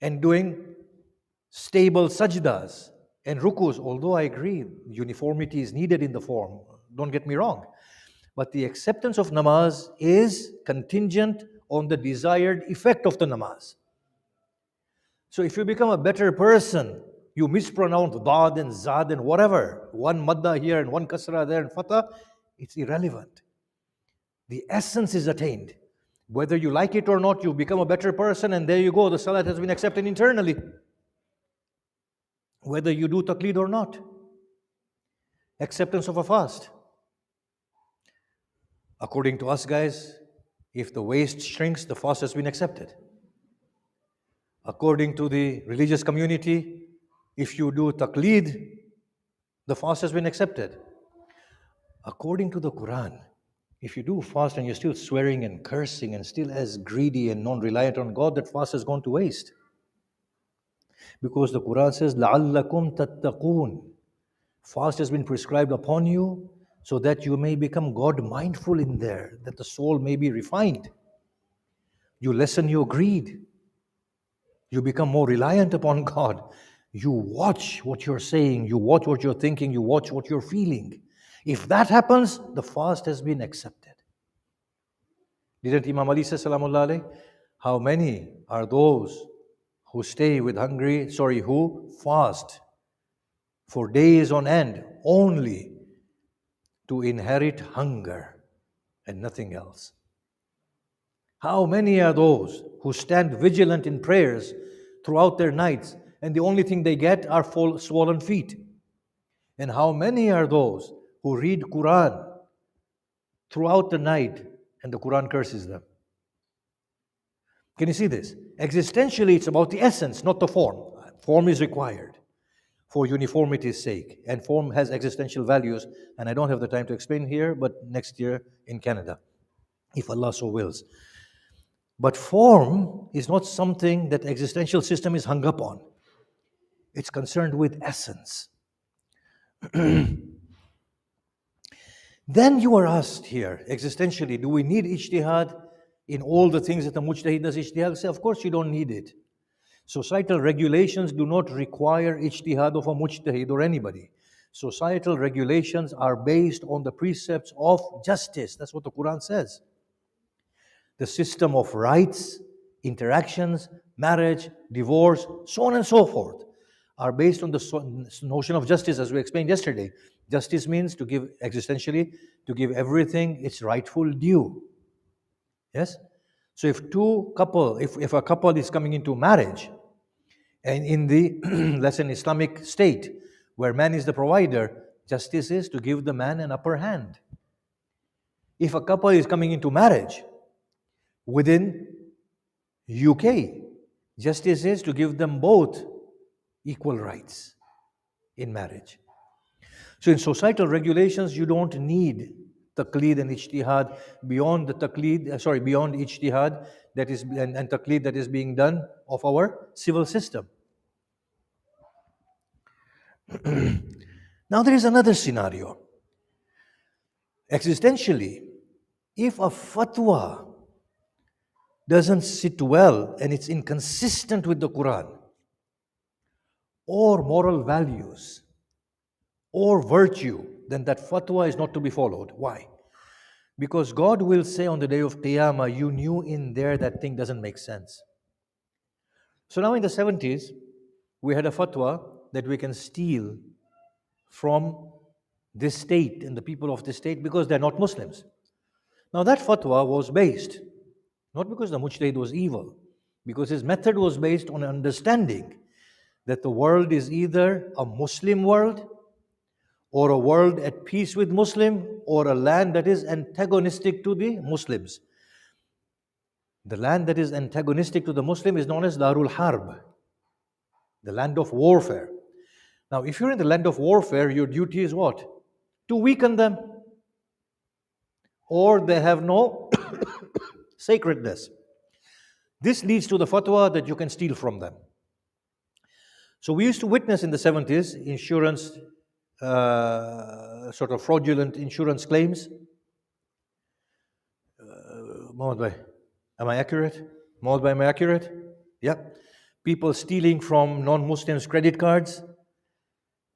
and doing stable sajdas and rukus, although I agree, uniformity is needed in the form, don't get me wrong. But the acceptance of namaz is contingent on the desired effect of the namaz. So if you become a better person, you mispronounce dad and zad and whatever, one madda here and one kasra there and fatha, it's irrelevant. The essence is attained. Whether you like it or not, you become a better person, and there you go, the salat has been accepted internally. Whether you do taklid or not. Acceptance of a fast. According to us guys, if the waist shrinks, the fast has been accepted. According to the religious community, if you do taklid, the fast has been accepted. According to the Quran, if you do fast and you're still swearing and cursing and still as greedy and non-reliant on God, that fast has gone to waste. Because the Quran says, لَعَلَّكُمْ تَتَّقُونَ. Fast has been prescribed upon you so that you may become God mindful in there, that the soul may be refined. You lessen your greed. You become more reliant upon God. You watch what you're saying, you watch what you're thinking, you watch what you're feeling. If that happens, the fast has been accepted. Didn't Imam Ali say, Salamullah alayhi, how many are those who stay with who fast for days on end only to inherit hunger and nothing else? How many are those who stand vigilant in prayers throughout their nights and the only thing they get are swollen feet? And how many are those who read Quran throughout the night and the Quran curses them? Can you see this? Existentially, it's about the essence, not the form. Form is required for uniformity's sake, and form has existential values, and I don't have the time to explain here, but next year in Canada, if Allah so wills. But form is not something that existential system is hung up on. It's concerned with essence. Then you are asked here, existentially, do we need ijtihad in all the things that a mujtahid does ijtihad? Say, of course you don't need it. Societal regulations do not require ijtihad of a mujtahid or anybody. Societal regulations are based on the precepts of justice. That's what the Quran says. The system of rights, interactions, marriage, divorce, so on and so forth, are based on the notion of justice, as we explained yesterday. Justice means to give, existentially, to give everything its rightful due. Yes? So if a couple is coming into marriage, and in the, let's say, Islamic state, where man is the provider, justice is to give the man an upper hand. If a couple is coming into marriage within UK, justice is to give them both equal rights in marriage. So in societal regulations, you don't need taklid and ijtihad beyond ijtihad that is and taklid that is being done of our civil system. Now there is another scenario. Existentially, if a fatwa doesn't sit well and it's inconsistent with the Quran or moral values or virtue, then that fatwa is not to be followed. Why? Because God will say on the day of Qiyamah, you knew in there that thing doesn't make sense. So now in the 70s, we had a fatwa that we can steal from this state and the people of this state because they're not Muslims. Now that fatwa was based, not because the mujtahid was evil, because his method was based on understanding that the world is either a Muslim world or a world at peace with Muslim or a land that is antagonistic to the Muslims. The land that is antagonistic to the Muslim is known as Darul Harb, the land of warfare. Now, if you're in the land of warfare, your duty is what? To weaken them. Or they have no sacredness. This leads to the fatwa that you can steal from them. So we used to witness in the 70s insurance, sort of fraudulent insurance claims. Mohammed Bhai, am I accurate? Mohammed Bhai, am I accurate? Yeah. People stealing from non-Muslims' credit cards,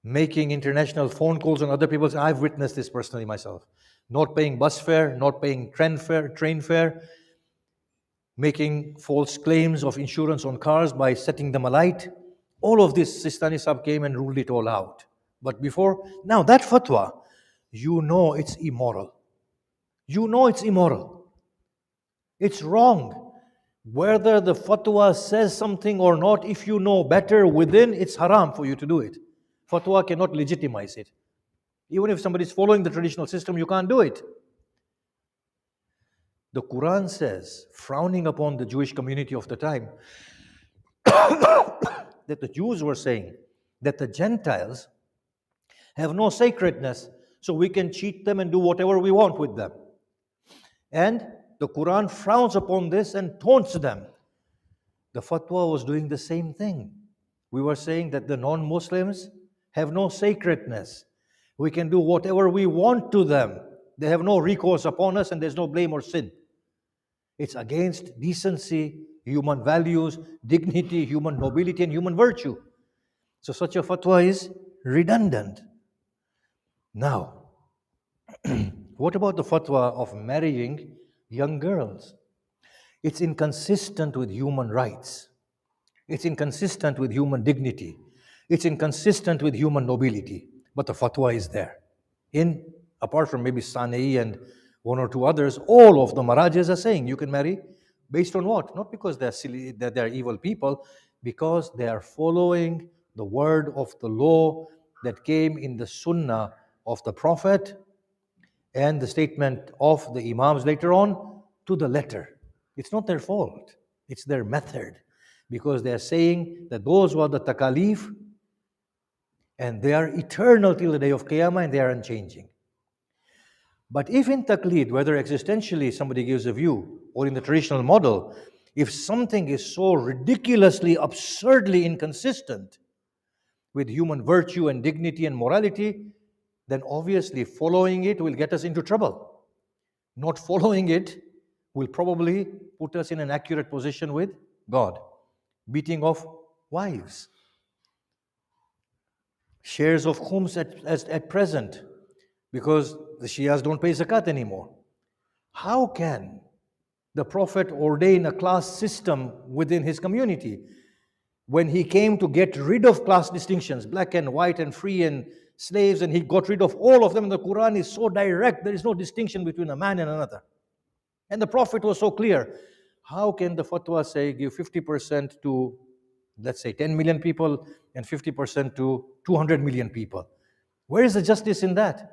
making international phone calls on other people's. I've witnessed this personally myself. Not paying bus fare, not paying train fare, making false claims of insurance on cars by setting them alight. All of this, Sistani Sahib came and ruled it all out. But before, now that fatwa, you know it's immoral. You know it's immoral. It's wrong. Whether the fatwa says something or not, if you know better within, it's haram for you to do it. Fatwa cannot legitimize it. Even if somebody is following the traditional system, you can't do it. The Quran says, frowning upon the Jewish community of the time, that the Jews were saying that the Gentiles have no sacredness, so we can cheat them and do whatever we want with them. And the Quran frowns upon this and taunts them. The fatwa was doing the same thing. We were saying that the non-Muslims have no sacredness. We can do whatever we want to them. They have no recourse upon us and there's no blame or sin. It's against decency, human values, dignity, human nobility, and human virtue. So such a fatwa is redundant. Now, what about the fatwa of marrying young girls? It's inconsistent with human rights. It's inconsistent with human dignity. It's inconsistent with human nobility. But the fatwa is there. Apart from maybe Sanei and one or two others, all of the Marajas are saying you can marry based on what? Not because they're silly, that they're evil people, because they are following the word of the law that came in the Sunnah of the Prophet and the statement of the Imams later on to the letter. It's not their fault. It's their method. Because they are saying that those were the takaleef and they are eternal till the day of Qiyamah and they are unchanging. But if in taklid, whether existentially somebody gives a view or in the traditional model, if something is so ridiculously, absurdly inconsistent with human virtue and dignity and morality, then obviously following it will get us into trouble. Not following it will probably put us in an accurate position with God. Beating of wives. Shares of khums at present, because the Shias don't pay zakat anymore. How can the Prophet ordain a class system within his community when he came to get rid of class distinctions, black and white and free and slaves, and he got rid of all of them? And the Quran is so direct, there is no distinction between a man and another. And the Prophet was so clear. How can the fatwa say give 50% to, let's say, 10 million people and 50% to 200 million people? Where is the justice in that?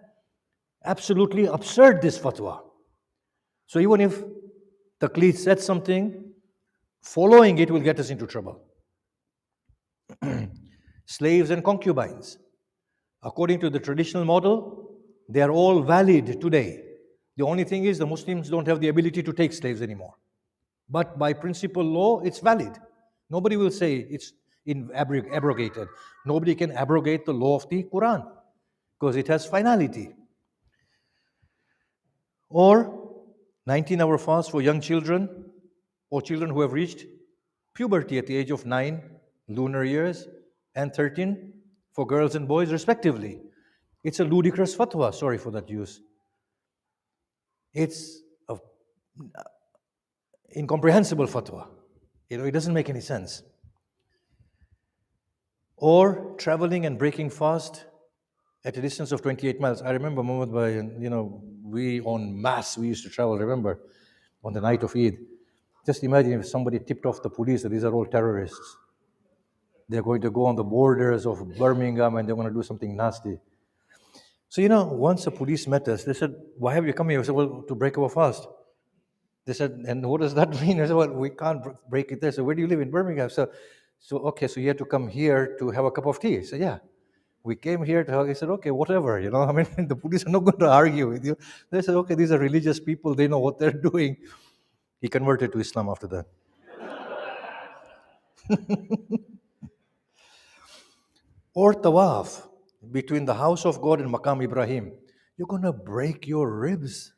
Absolutely absurd, this fatwa. So even if taklid said something, following it will get us into trouble. Slaves and concubines. According to the traditional model, they are all valid today. The only thing is the Muslims don't have the ability to take slaves anymore. But by principal law, it's valid. Nobody will say it's abrogated. Nobody can abrogate the law of the Quran because it has finality. Or 19-hour fast for young children or children who have reached puberty at the age of 9 lunar years and 13 for girls and boys respectively. It's a ludicrous fatwa, sorry for that use. It's an incomprehensible fatwa. It doesn't make any sense. or traveling and breaking fast at a distance of 28 miles. I remember Muhammad Bhai, and we en masse, we used to travel, remember, on the night of Eid. Just imagine if somebody tipped off the police that these are all terrorists. They're going to go on the borders of Birmingham and they're going to do something nasty. So, once the police met us, they said, "Why have you come here?" We said, "Well, to break our fast." They said, "And what does that mean?" I said, "Well, we can't break it there." So, "Where do you live?" "In Birmingham." So okay, so you had to come here to have a cup of tea. So, "Yeah." We came here to have, he said, "Okay, whatever, I mean, the police are not going to argue with you." They said, "Okay, these are religious people, they know what they're doing." He converted to Islam after that. Or tawaf between the house of God and Maqam Ibrahim. You're going to break your ribs.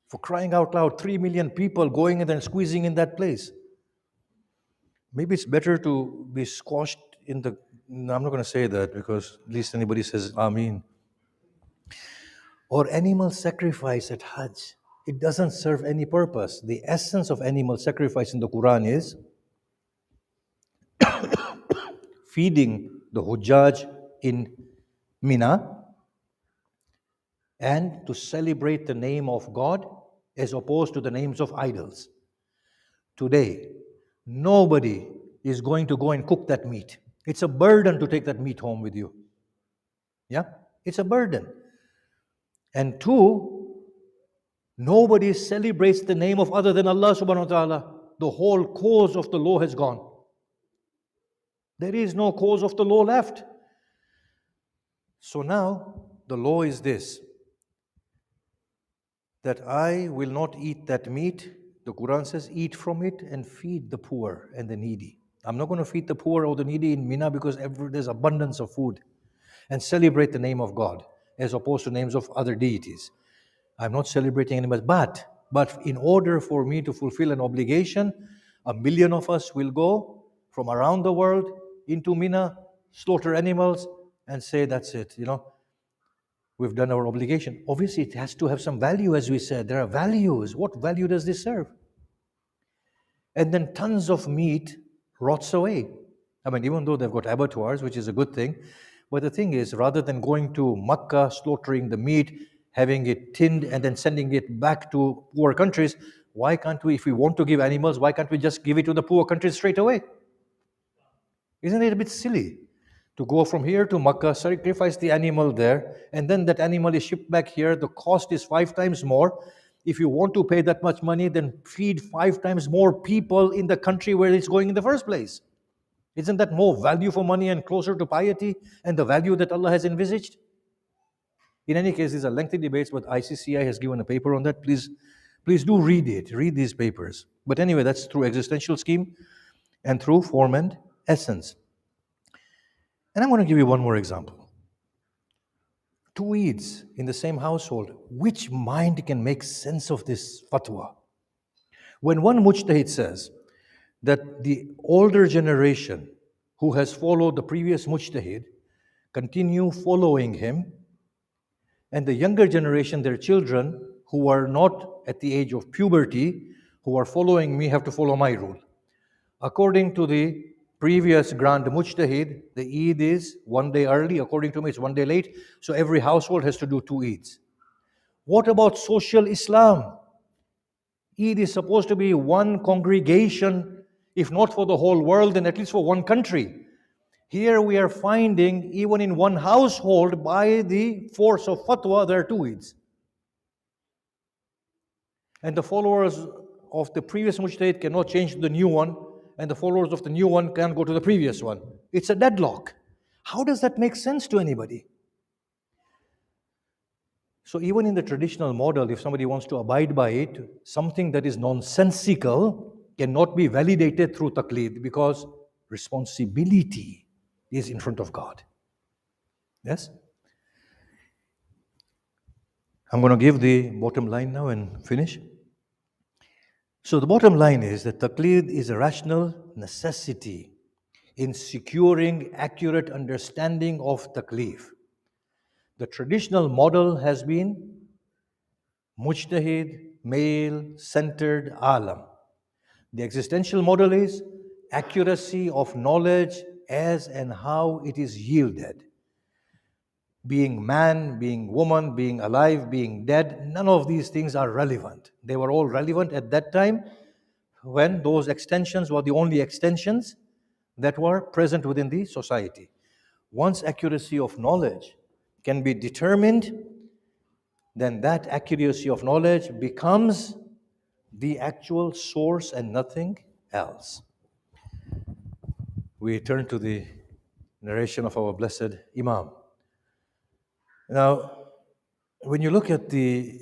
For crying out loud, 3 million people going in and squeezing in that place. Maybe it's better to be squashed in the... No, I'm not going to say that because at least anybody says Ameen. Or animal sacrifice at Hajj. It doesn't serve any purpose. The essence of animal sacrifice in the Quran is feeding the Hujjaj in Mina and to celebrate the name of God as opposed to the names of idols. Today, nobody is going to go and cook that meat. It's a burden to take that meat home with you. Yeah? It's a burden. And two, nobody celebrates the name of other than Allah subhanahu wa ta'ala. The whole cause of the law has gone. There is no cause of the law left. So now, the law is this, that I will not eat that meat. The Quran says, eat from it and feed the poor and the needy. I'm not going to feed the poor or the needy in Mina because there's abundance of food. And celebrate the name of God as opposed to names of other deities. I'm not celebrating animals, but in order for me to fulfill an obligation, 1 million of us will go from around the world into Mina, slaughter animals, and say, that's it, we've done our obligation. Obviously, it has to have some value, as we said. There are values. What value does this serve? And then tons of meat rots away. I mean, even though they've got abattoirs, which is a good thing, but the thing is, rather than going to Makkah, slaughtering the meat, having it tinned, and then sending it back to poor countries, why can't we, if we want to give animals, why can't we just give it to the poor countries straight away? Isn't it a bit silly to go from here to Makkah, sacrifice the animal there, and then that animal is shipped back here? The cost is 5 times more. If you want to pay that much money, then feed 5 times more people in the country where it's going in the first place. Isn't that more value for money and closer to piety and the value that Allah has envisaged? In any case, these are lengthy debates, but ICCI has given a paper on that. Please do read it. Read these papers. But anyway, that's through existential scheme and through form and essence. And I'm going to give you one more example. 2 Eids in the same household. Which mind can make sense of this fatwa? When one mujtahid says that the older generation who has followed the previous mujtahid continue following him, and the younger generation, their children, who are not at the age of puberty, who are following me, have to follow my rule. According to the previous grand mujtahid, the Eid is 1 day early. According to me, it's 1 day late. So every household has to do 2 Eids. What about social Islam? Eid is supposed to be one congregation, if not for the whole world, then at least for one country. Here we are finding, even in one household, by the force of fatwa, there are 2 Eids. And the followers of the previous mujtahid cannot change to the new one, and the followers of the new one can't go to the previous one. It's a deadlock. How does that make sense to anybody? So even in the traditional model, if somebody wants to abide by it, something that is nonsensical cannot be validated through taklid because responsibility is in front of God. Yes? I'm going to give the bottom line now and finish. So the bottom line is that taklid is a rational necessity in securing accurate understanding of takleef. The traditional model has been mujtahid, male, centered alam. The existential model is accuracy of knowledge as and how it is yielded. Being man, being woman, being alive, being dead, none of these things are relevant. They were all relevant at that time when those extensions were the only extensions that were present within the society. Once accuracy of knowledge can be determined, then that accuracy of knowledge becomes the actual source and nothing else. We turn to the narration of our blessed Imam. Now, when you look at the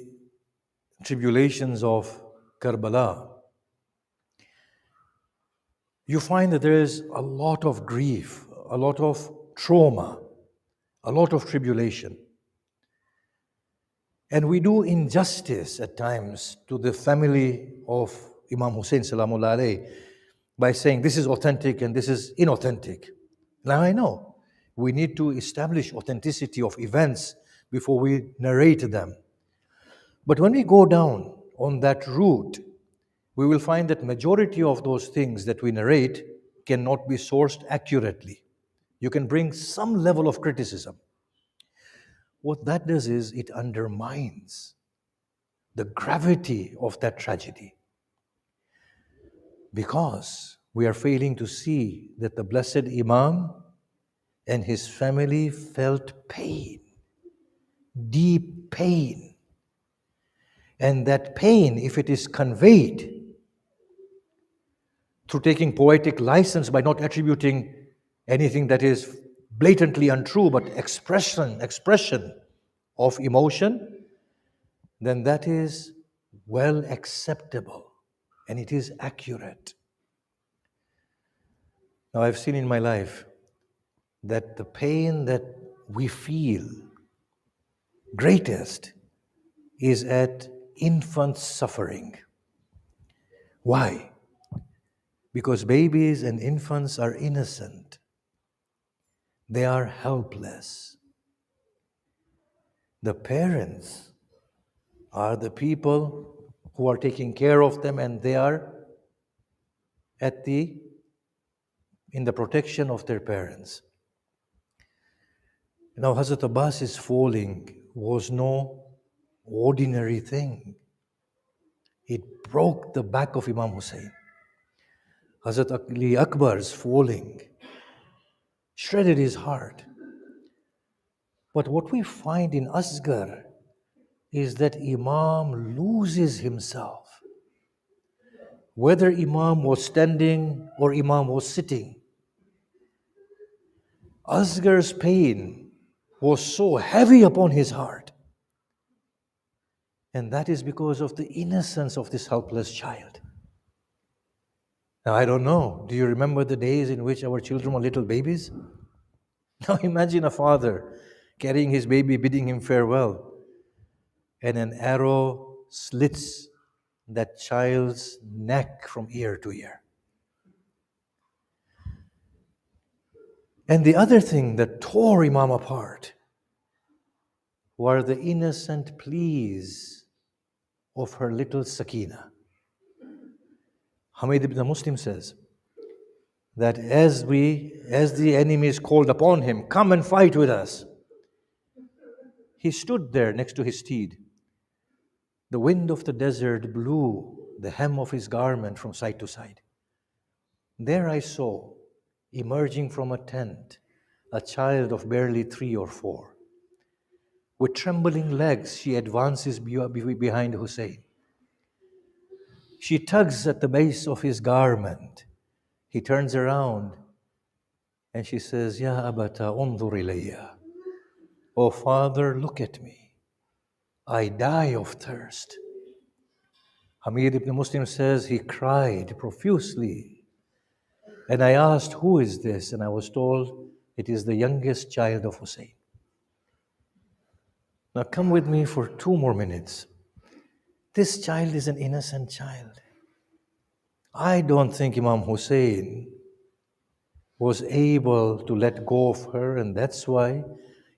tribulations of Karbala, you find that there is a lot of grief, a lot of trauma, a lot of tribulation. And we do injustice at times to the family of Imam Hussein Salamullah alayhi by saying this is authentic and this is inauthentic. Now I know we need to establish authenticity of events before we narrate them. But when we go down on that route, we will find that majority of those things that we narrate cannot be sourced accurately. You can bring some level of criticism. What that does is it undermines the gravity of that tragedy, because we are failing to see that the blessed Imam and his family felt pain, deep pain. And that pain, if it is conveyed through taking poetic license by not attributing anything that is blatantly untrue, but expression of emotion, then that is well acceptable and it is accurate. Now, I've seen in my life that the pain that we feel greatest is at infant suffering. Why? Because babies and infants are innocent. They are helpless. The parents are the people who are taking care of them, and they are in the protection of their parents. Now, Hazrat Abbas's falling was no ordinary thing. It broke the back of Imam Hussein. Hazrat Ali Akbar's falling shredded his heart. But what we find in Asghar is that Imam loses himself. Whether Imam was standing or Imam was sitting, Asghar's pain was so heavy upon his heart. And that is because of the innocence of this helpless child. Now, I don't know, do you remember the days in which our children were little babies? Now imagine a father carrying his baby, bidding him farewell, and an arrow slits that child's neck from ear to ear. And the other thing that tore Imam apart were the innocent pleas of her little Sakina. Hamid ibn Muslim says that as the enemies called upon him, come and fight with us, he stood there next to his steed. The wind of the desert blew the hem of his garment from side to side. There I saw, emerging from a tent, a child of barely 3 or 4. With trembling legs, she advances behind Hussein. She tugs at the base of his garment. He turns around and she says, Ya abata unzur ilayya. Oh father, look at me. I die of thirst. Hamid ibn Muslim says he cried profusely. And I asked, who is this? And I was told, it is the youngest child of Hussein. Now come with me for 2 more minutes. This child is an innocent child. I don't think Imam Hussein was able to let go of her, and that's why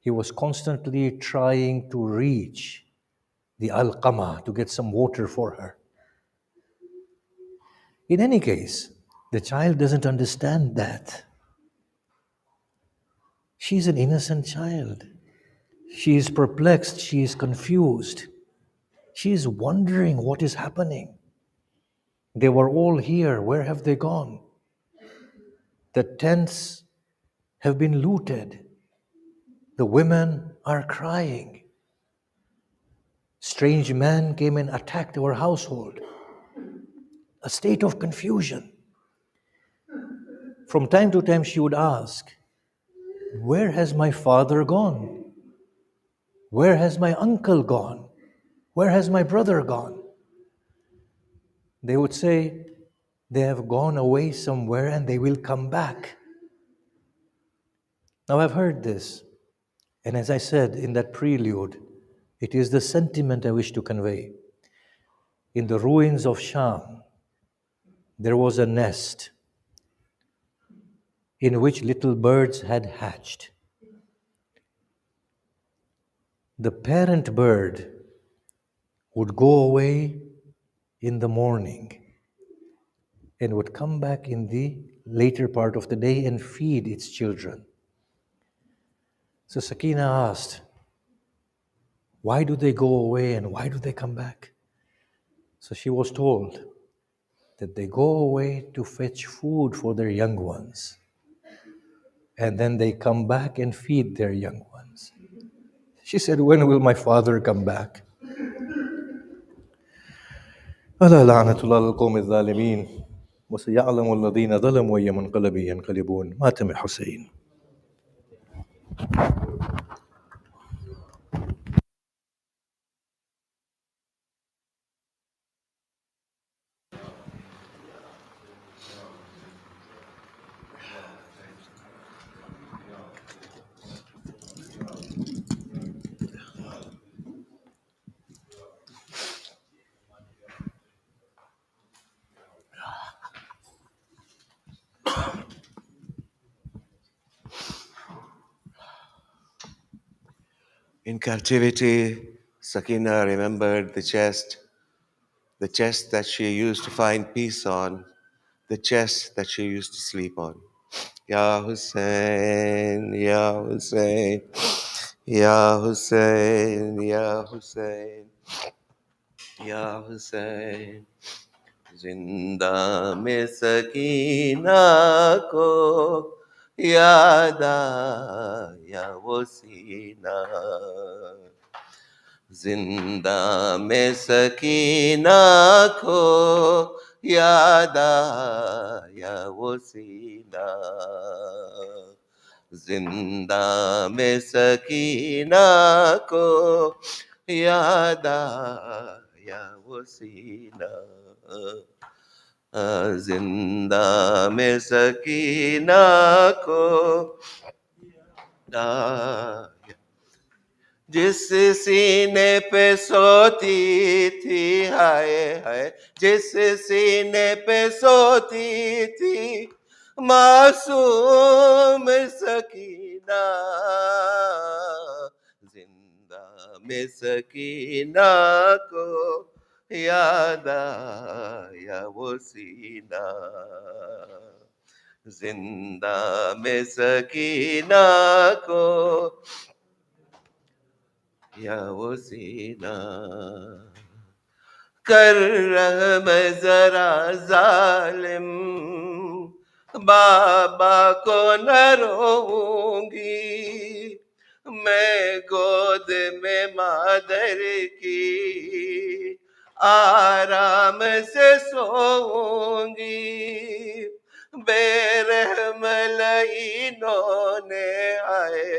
he was constantly trying to reach the Al-Qama to get some water for her. In any case, the child doesn't understand that. She's an innocent child. She is perplexed. She is confused. She is wondering what is happening. They were all here. Where have they gone? The tents have been looted. The women are crying. Strange men came and attacked our household. A state of confusion. From time to time, she would ask, "Where has my father gone? Where has my uncle gone? Where has my brother gone?" They would say, "They have gone away somewhere and they will come back." Now, I've heard this, and as I said in that prelude, it is the sentiment I wish to convey. In the ruins of Sham, there was a nest in which little birds had hatched. The parent bird would go away in the morning and would come back in the later part of the day and feed its children. So Sakina asked, "Why do they go away and why do they come back?" So she was told that they go away to fetch food for their young ones, and then they come back and feed their young ones. She said, "When will my father come back?" ألا لعنة الله على القوم الظالمين وسيعلم الذين ظلموا أي منقلب ينقلبون. ماتم حسين. In captivity, Sakina remembered the chest that she used to find peace on, the chest that she used to sleep on. Ya Hussein, Ya Hussein, Ya Hussein, Ya Hussein, Ya Hussein. जिंदा में सकीना को याद आया वो सीना जिंदा में सकीना को याद आया वो सीना जिंदा में सकीना को याद आया वो सीना जिंदा में सकीना को जिस सीने पे सोती थी हाय हाय जिस सीने पे सोती थी मासूम सकीना जिंदा में सकीना को याद आया वो सीना जिंदा में सकीना को या वो सीना कर रहम जरा जालिम बाबा को न रोऊंगी मैं गोद में मादर की आराम से सोऊंगी बेरहम लईनों ने आए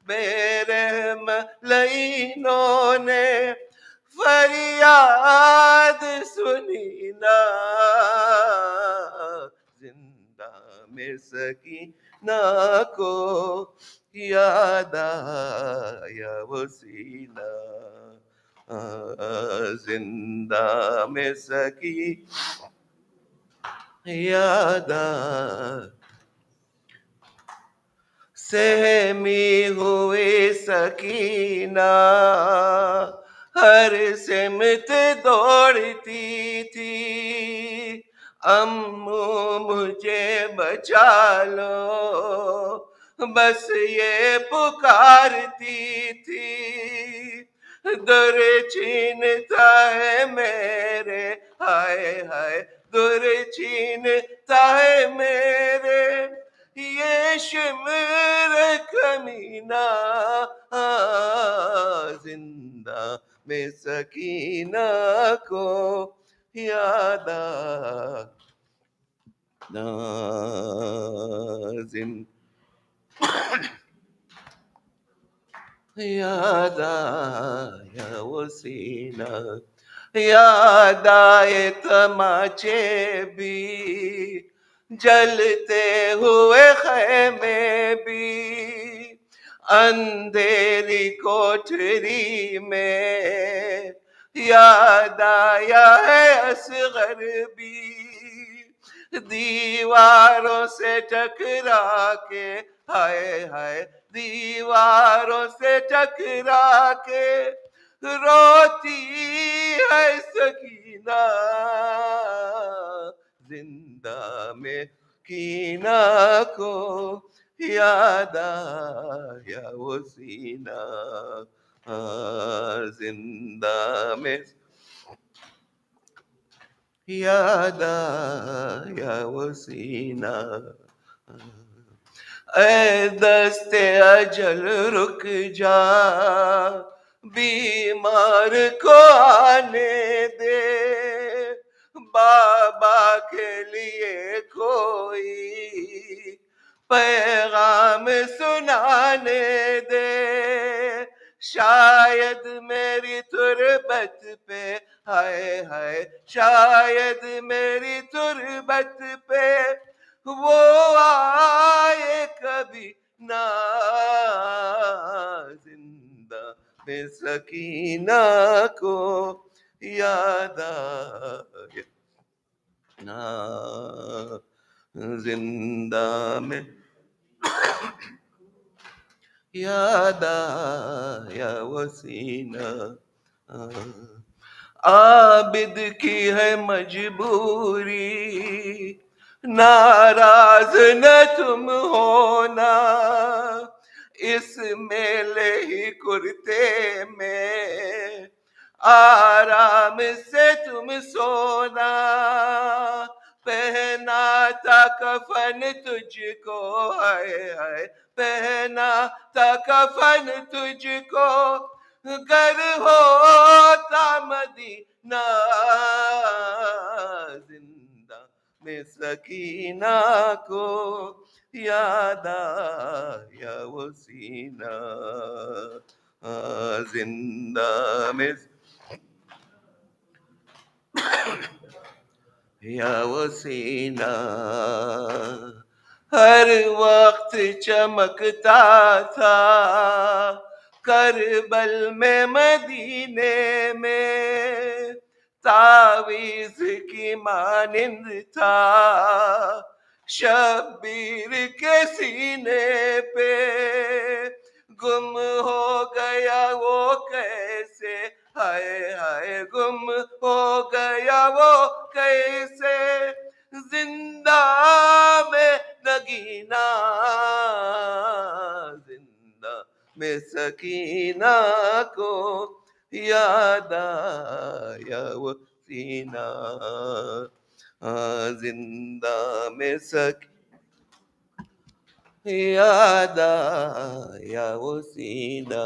बेरहम लईनों ने फरियाद सुनी ना जिंदा में सकीना को याद आया वो सीना जिंदा में सकी याद सहमी हुई सकीना हर सिमत दौड़ती थी अम्मू मुझे बचा लो बस ये पुकारती थी, दुर छीनता है मेरे, हाय हाय दुर छीनता है मेरे, ये शिमर कमीना, जिंदा में सकीना को याद याद आया वो सीना, याद आए तमाचे भी, जलते हुए खैमे भी, अंधेरी कोठरी में याद आया है असगर भी, दीवारों से टकरा के, हाय हाय दीवारों से टकरा के रोती है सकीना, जिंदा में कीना को याद आया वो सीना, जिंदा में याद आया वो सीना। ऐ दस्ते अजल रुक जा, बीमार को आने दे, बाबा के लिए कोई पैगाम सुनाने दे, शायद मेरी तुरबत पे, हाय हाय शायद मेरी तुरबत पे वो आए कभी ना, जिंदा में सकीना को याद आए ना, जिंदा में याद आया वो सीना। आबिद की है मजबूरी, नाराज न तुम होना, इस मेले ही कुर्ते में आराम से तुम सोना, पहना था कफन तुझको, हाय हाय पहना था कफन तुझको, घर होता मदीना, जिंदा में सकीना को याद आया वो सीना, जिंदा में या वो सीना, हर वक्त चमकता था करबल में मदीने में, तावीज़ की मानिंद था शब्बीर के सीने पे, गुम हो गया वो कैसे, हाय हाय गुम हो गया वो कैसे, जिंदा में नगीना, जिंदा में सकीना को याद आया वो सीना, जिंदा में याद आया वो सीना,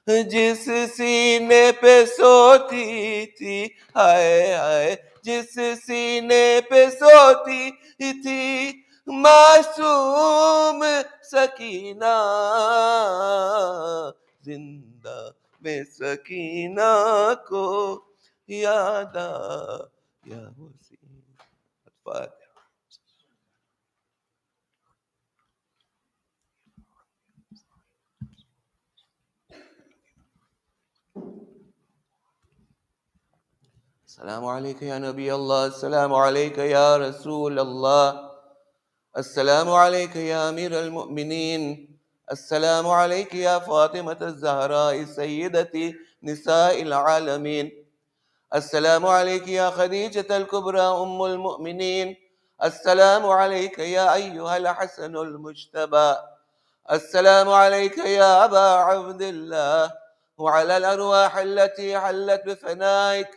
जिस सीने पे सोती थी, हाय हाय जिस सीने पे सोती थी मासूम सकीना, जिंदा में सकीना को याद आया वो सीना। अस्सलामु अलैका या नबी अल्लाह, अस्सलामु अलैका या रसूल अल्लाह, अस्सलामु अलैका या अमीर अल-मुअमिनीन, अस्सलामु अलैका या फातिमत अज़-ज़हरा सय्यदती निसाइल आलमीन, अस्सलामु अलैका या खदीजत अल-कुबरा उम्मुल मुअमिनीन, السلام عليك يا أيها الحسن المجتبى. السلام عليك يا أبا عبد الله، وعلى الأرواح التي حلت بفنائك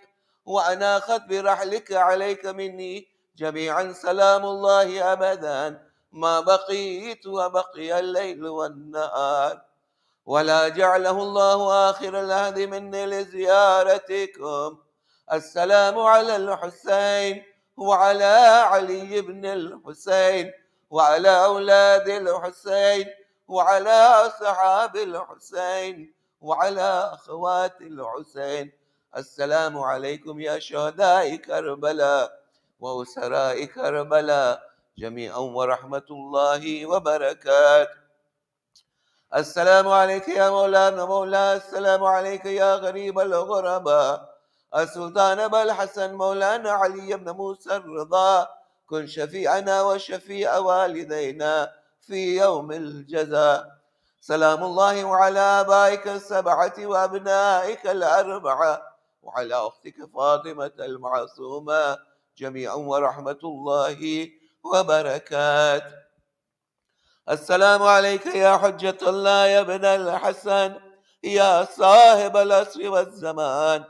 وأناخت برحلك عليك مني جميعا سلام الله أبدا ما بقيت وبقي الليل والنهار، ولا جعله الله آخر العهد مني لزيارتكم. السلام على الحسين وعلى علي بن الحسين وعلى أولاد الحسين وعلى أصحاب الحسين وعلى أخوات الحسين. السلام عليكم يا شهداء كربلاء وأسراء كربلاء جميعا ورحمة الله وبركاته. السلام عليك يا مولانا مولا، السلام عليك يا غريب الغرباء. السلطان أبا الحسن مولانا علي بن موسى الرضا، كن شفيعنا وشفيع والدينا في يوم الجزاء. سلام الله على آبائك السبعة وأبنائك الأربعة وعلى أختك فاطمة المعصومة جميعا ورحمة الله وبركاته. السلام عليك يا حجة الله يا ابن الحسن، يا صاحب العصر والزمان،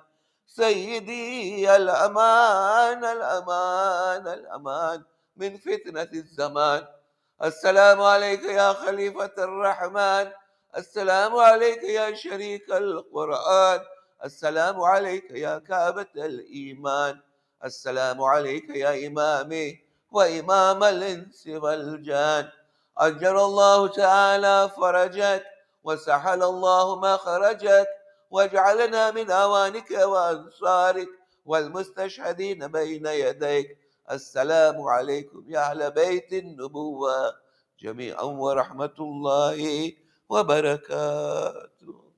سيدي الأمان الأمان الأمان من فتنة الزمان. السلام عليك يا خليفة الرحمن، السلام عليك يا شريك القرآن، السلام عليك يا كعبة الإيمان، السلام عليك يا إمامي وإمام الإنس والجان. أجر الله تعالى فرجك وسهل الله مخرجك، واجعلنا من أوانك وأنصارك والمستشهدين بين يديك. السلام عليكم يا أهل بيت النبوة جميعا ورحمة الله وبركاته.